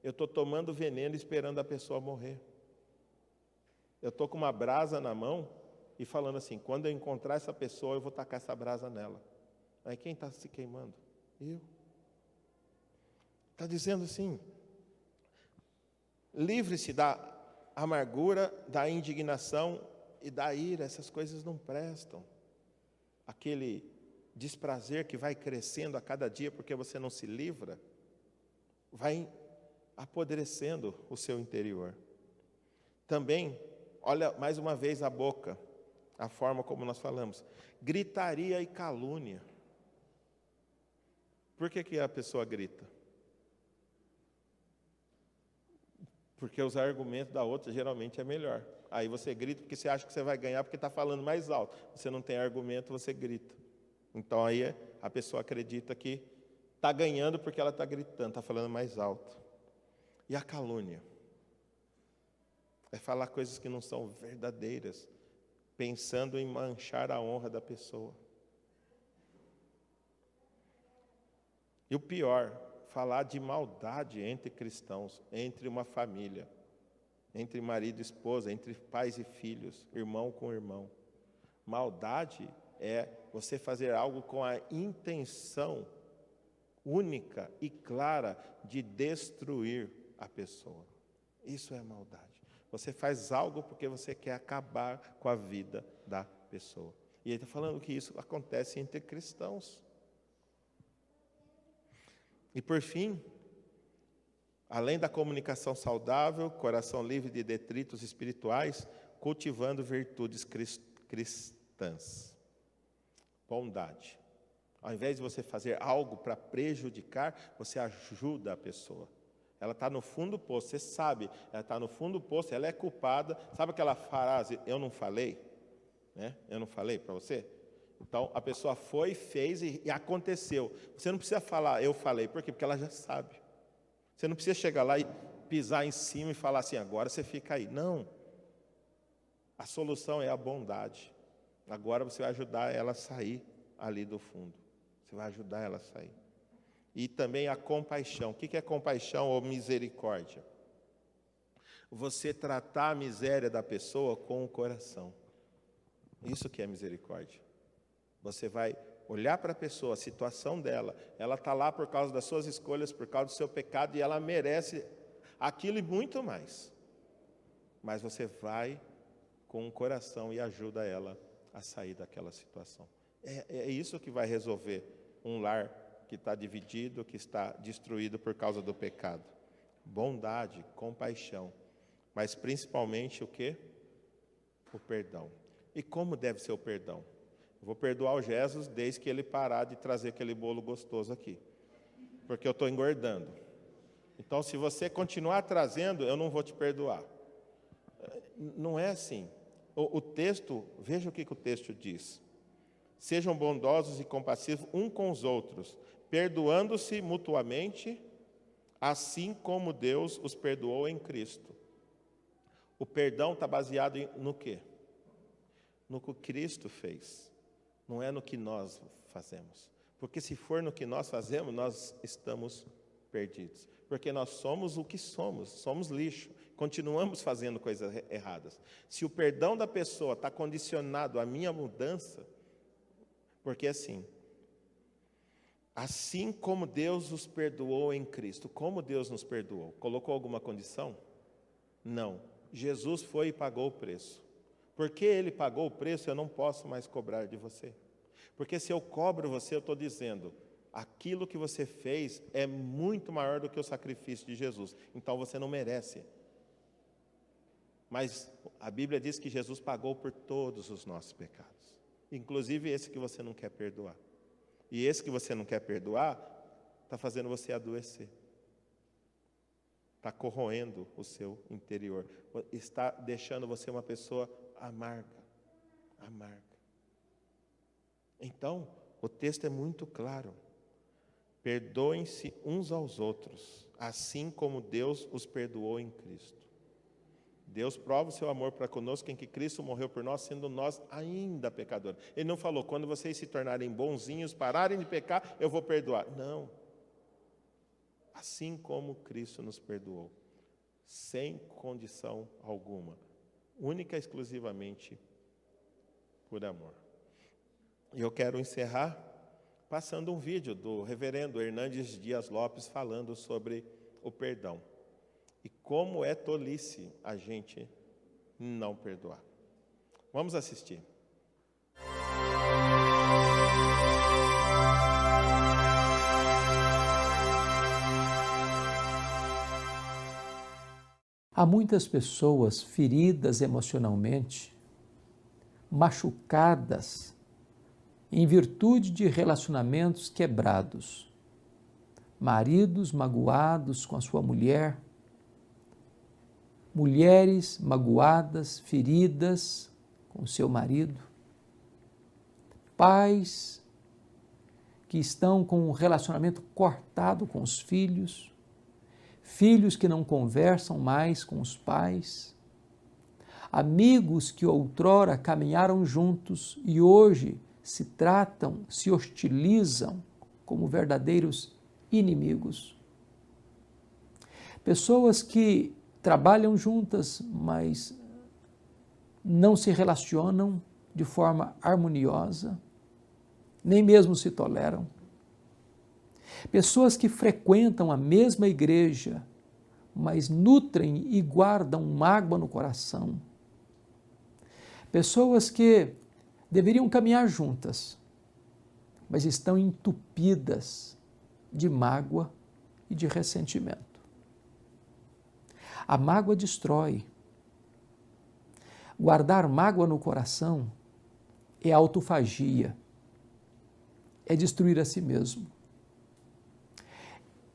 Eu estou tomando veneno esperando a pessoa morrer. Eu estou com uma brasa na mão e falando assim, quando eu encontrar essa pessoa, eu vou tacar essa brasa nela. Aí quem está se queimando? Eu. Está dizendo assim, livre-se da amargura, da indignação e da ira. Essas coisas não prestam. Aquele desprazer que vai crescendo a cada dia porque você não se livra, vai apodrecendo o seu interior. Também, olha mais uma vez a boca, a forma como nós falamos. Gritaria e calúnia. Por que a pessoa grita? Porque os argumentos da outra geralmente é melhor. Aí você grita porque você acha que você vai ganhar porque está falando mais alto. Você não tem argumento, você grita. Então aí a pessoa acredita que está ganhando porque ela está gritando, está falando mais alto. E a calúnia? É falar coisas que não são verdadeiras, pensando em manchar a honra da pessoa. E o pior, falar de maldade entre cristãos, entre uma família, entre marido e esposa, entre pais e filhos, irmão com irmão. Maldade é você fazer algo com a intenção única e clara de destruir a pessoa. Isso é maldade. Você faz algo porque você quer acabar com a vida da pessoa. E ele está falando que isso acontece entre cristãos. E por fim, além da comunicação saudável, coração livre de detritos espirituais, cultivando virtudes cristãs. Bondade. Ao invés de você fazer algo para prejudicar, você ajuda a pessoa. Ela está no fundo do poço, você sabe, ela está no fundo do poço, ela é culpada. Sabe aquela frase, eu não falei? Né? Eu não falei para você? Então, a pessoa foi, fez e aconteceu. Você não precisa falar, eu falei. Por quê? Porque ela já sabe. Você não precisa chegar lá e pisar em cima e falar assim, agora você fica aí. Não. A solução é a bondade. Agora você vai ajudar ela a sair ali do fundo. Você vai ajudar ela a sair. E também a compaixão. O que é compaixão ou misericórdia? Você tratar a miséria da pessoa com o coração. Isso que é misericórdia. Você vai olhar para a pessoa, a situação dela, ela está lá por causa das suas escolhas, por causa do seu pecado, e ela merece aquilo e muito mais. Mas você vai com o coração e ajuda ela a sair daquela situação. É isso que vai resolver um lar que está dividido, que está destruído por causa do pecado. Bondade, compaixão, mas principalmente o quê? O perdão. E como deve ser o perdão? Eu vou perdoar o Jesus desde que ele parar de trazer aquele bolo gostoso aqui. Porque eu estou engordando. Então, se você continuar trazendo, eu não vou te perdoar. Não é assim. O texto, veja o que o texto diz. Sejam bondosos e compassivos um com os outros, perdoando-se mutuamente, assim como Deus os perdoou em Cristo. O perdão está baseado no quê? No que Cristo fez, não é no que nós fazemos. Porque se for no que nós fazemos, nós estamos perdidos. Porque nós somos o que somos lixo. Continuamos fazendo coisas erradas. Se o perdão da pessoa está condicionado à minha mudança, porque assim como Deus os perdoou em Cristo, como Deus nos perdoou? Colocou alguma condição? Não. Jesus foi e pagou o preço. Porque Ele pagou o preço, eu não posso mais cobrar de você. Porque se eu cobro você, eu estou dizendo, aquilo que você fez é muito maior do que o sacrifício de Jesus. Então você não merece. Mas a Bíblia diz que Jesus pagou por todos os nossos pecados. Inclusive esse que você não quer perdoar. E esse que você não quer perdoar, está fazendo você adoecer. Está corroendo o seu interior. Está deixando você uma pessoa amarga. Então, o texto é muito claro. Perdoem-se uns aos outros, assim como Deus os perdoou em Cristo. Deus prova o seu amor para conosco em que Cristo morreu por nós, sendo nós ainda pecadores. Ele não falou, quando vocês se tornarem bonzinhos, pararem de pecar, eu vou perdoar. Não. Assim como Cristo nos perdoou, sem condição alguma, única e exclusivamente por amor. E eu quero encerrar passando um vídeo do reverendo Hernandes Dias Lopes falando sobre o perdão. E como é tolice a gente não perdoar. Vamos assistir. Há muitas pessoas feridas emocionalmente, machucadas, em virtude de relacionamentos quebrados. Maridos magoados com a sua mulher, mulheres magoadas, feridas com o seu marido, pais que estão com um relacionamento cortado com os filhos, filhos que não conversam mais com os pais, amigos que outrora caminharam juntos e hoje se tratam, se hostilizam como verdadeiros inimigos. Pessoas que trabalham juntas, mas não se relacionam de forma harmoniosa, nem mesmo se toleram. Pessoas que frequentam a mesma igreja, mas nutrem e guardam mágoa no coração. Pessoas que deveriam caminhar juntas, mas estão entupidas de mágoa e de ressentimento. A mágoa destrói. Guardar mágoa no coração é autofagia, é destruir a si mesmo.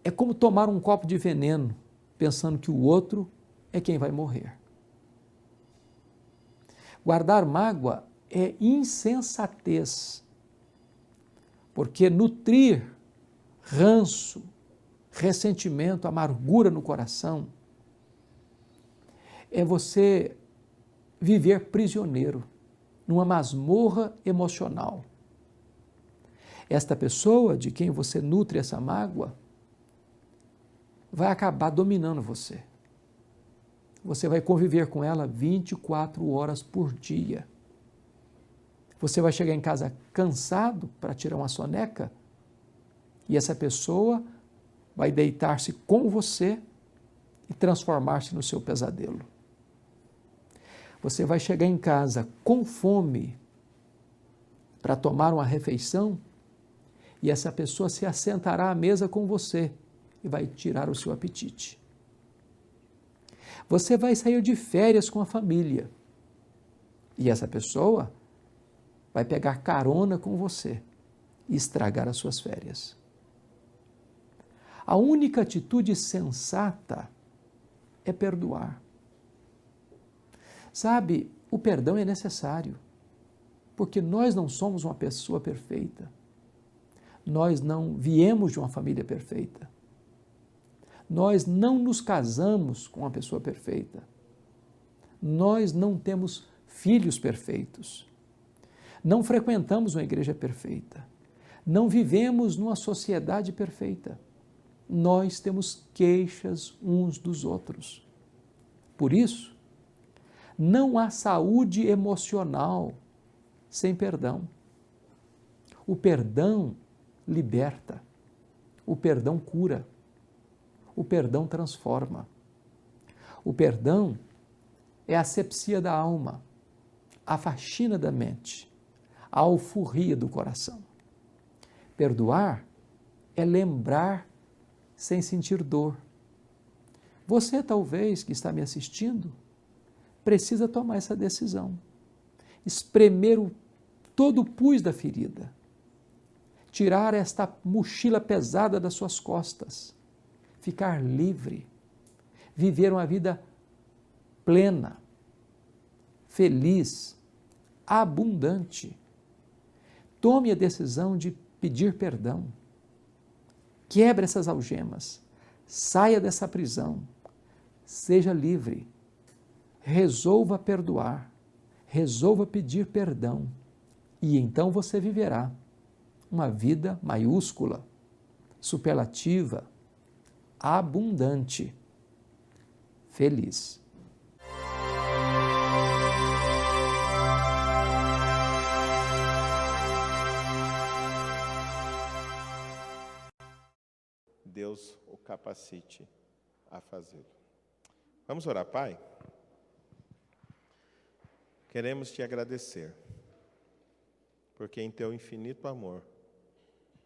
É como tomar um copo de veneno, pensando que o outro é quem vai morrer. Guardar mágoa é insensatez, porque nutrir ranço, ressentimento, amargura no coração é você viver prisioneiro numa masmorra emocional. Esta pessoa de quem você nutre essa mágoa vai acabar dominando você. Você vai conviver com ela 24 horas por dia. Você vai chegar em casa cansado para tirar uma soneca e essa pessoa vai deitar-se com você e transformar-se no seu pesadelo. Você vai chegar em casa com fome para tomar uma refeição e essa pessoa se assentará à mesa com você e vai tirar o seu apetite. Você vai sair de férias com a família e essa pessoa vai pegar carona com você e estragar as suas férias. A única atitude sensata é perdoar. Sabe, o perdão é necessário, porque nós não somos uma pessoa perfeita. Nós não viemos de uma família perfeita. Nós não nos casamos com uma pessoa perfeita. Nós não temos filhos perfeitos. Não frequentamos uma igreja perfeita. Não vivemos numa sociedade perfeita. Nós temos queixas uns dos outros. Por isso, não há saúde emocional sem perdão. O perdão liberta. O perdão cura. O perdão transforma. O perdão é a asepsia da alma, a faxina da mente, a alforria do coração. Perdoar é lembrar sem sentir dor. Você, talvez, que está me assistindo, precisa tomar essa decisão. Espremer todo o pus da ferida. Tirar esta mochila pesada das suas costas. Ficar livre. Viver uma vida plena, feliz, abundante. Tome a decisão de pedir perdão. Quebre essas algemas. Saia dessa prisão. Seja livre. Resolva perdoar. Resolva pedir perdão. E então você viverá uma vida maiúscula, superlativa, abundante, feliz. Deus o capacite a fazê-lo. Vamos orar, Pai? Queremos te agradecer, porque em teu infinito amor,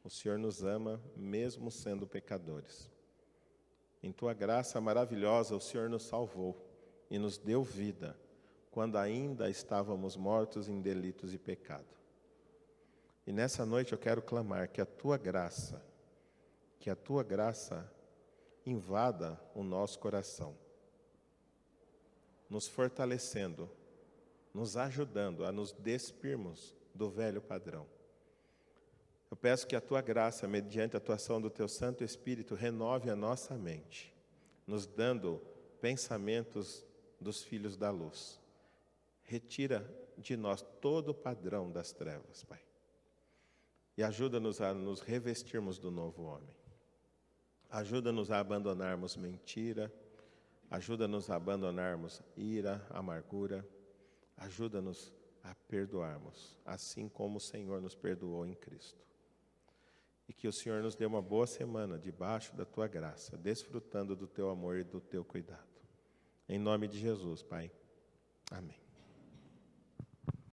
o Senhor nos ama mesmo sendo pecadores. Em tua graça maravilhosa, o Senhor nos salvou e nos deu vida, quando ainda estávamos mortos em delitos e pecado. E nessa noite eu quero clamar que a tua graça invada o nosso coração, nos fortalecendo, nos ajudando a nos despirmos do velho padrão. Eu peço que a tua graça, mediante a atuação do teu Santo Espírito, renove a nossa mente, nos dando pensamentos dos filhos da luz. Retira de nós todo o padrão das trevas, Pai. E ajuda-nos a nos revestirmos do novo homem. Ajuda-nos a abandonarmos mentira, ajuda-nos a abandonarmos ira, amargura, ajuda-nos a perdoarmos, assim como o Senhor nos perdoou em Cristo. E que o Senhor nos dê uma boa semana debaixo da tua graça, desfrutando do teu amor e do teu cuidado. Em nome de Jesus, Pai. Amém.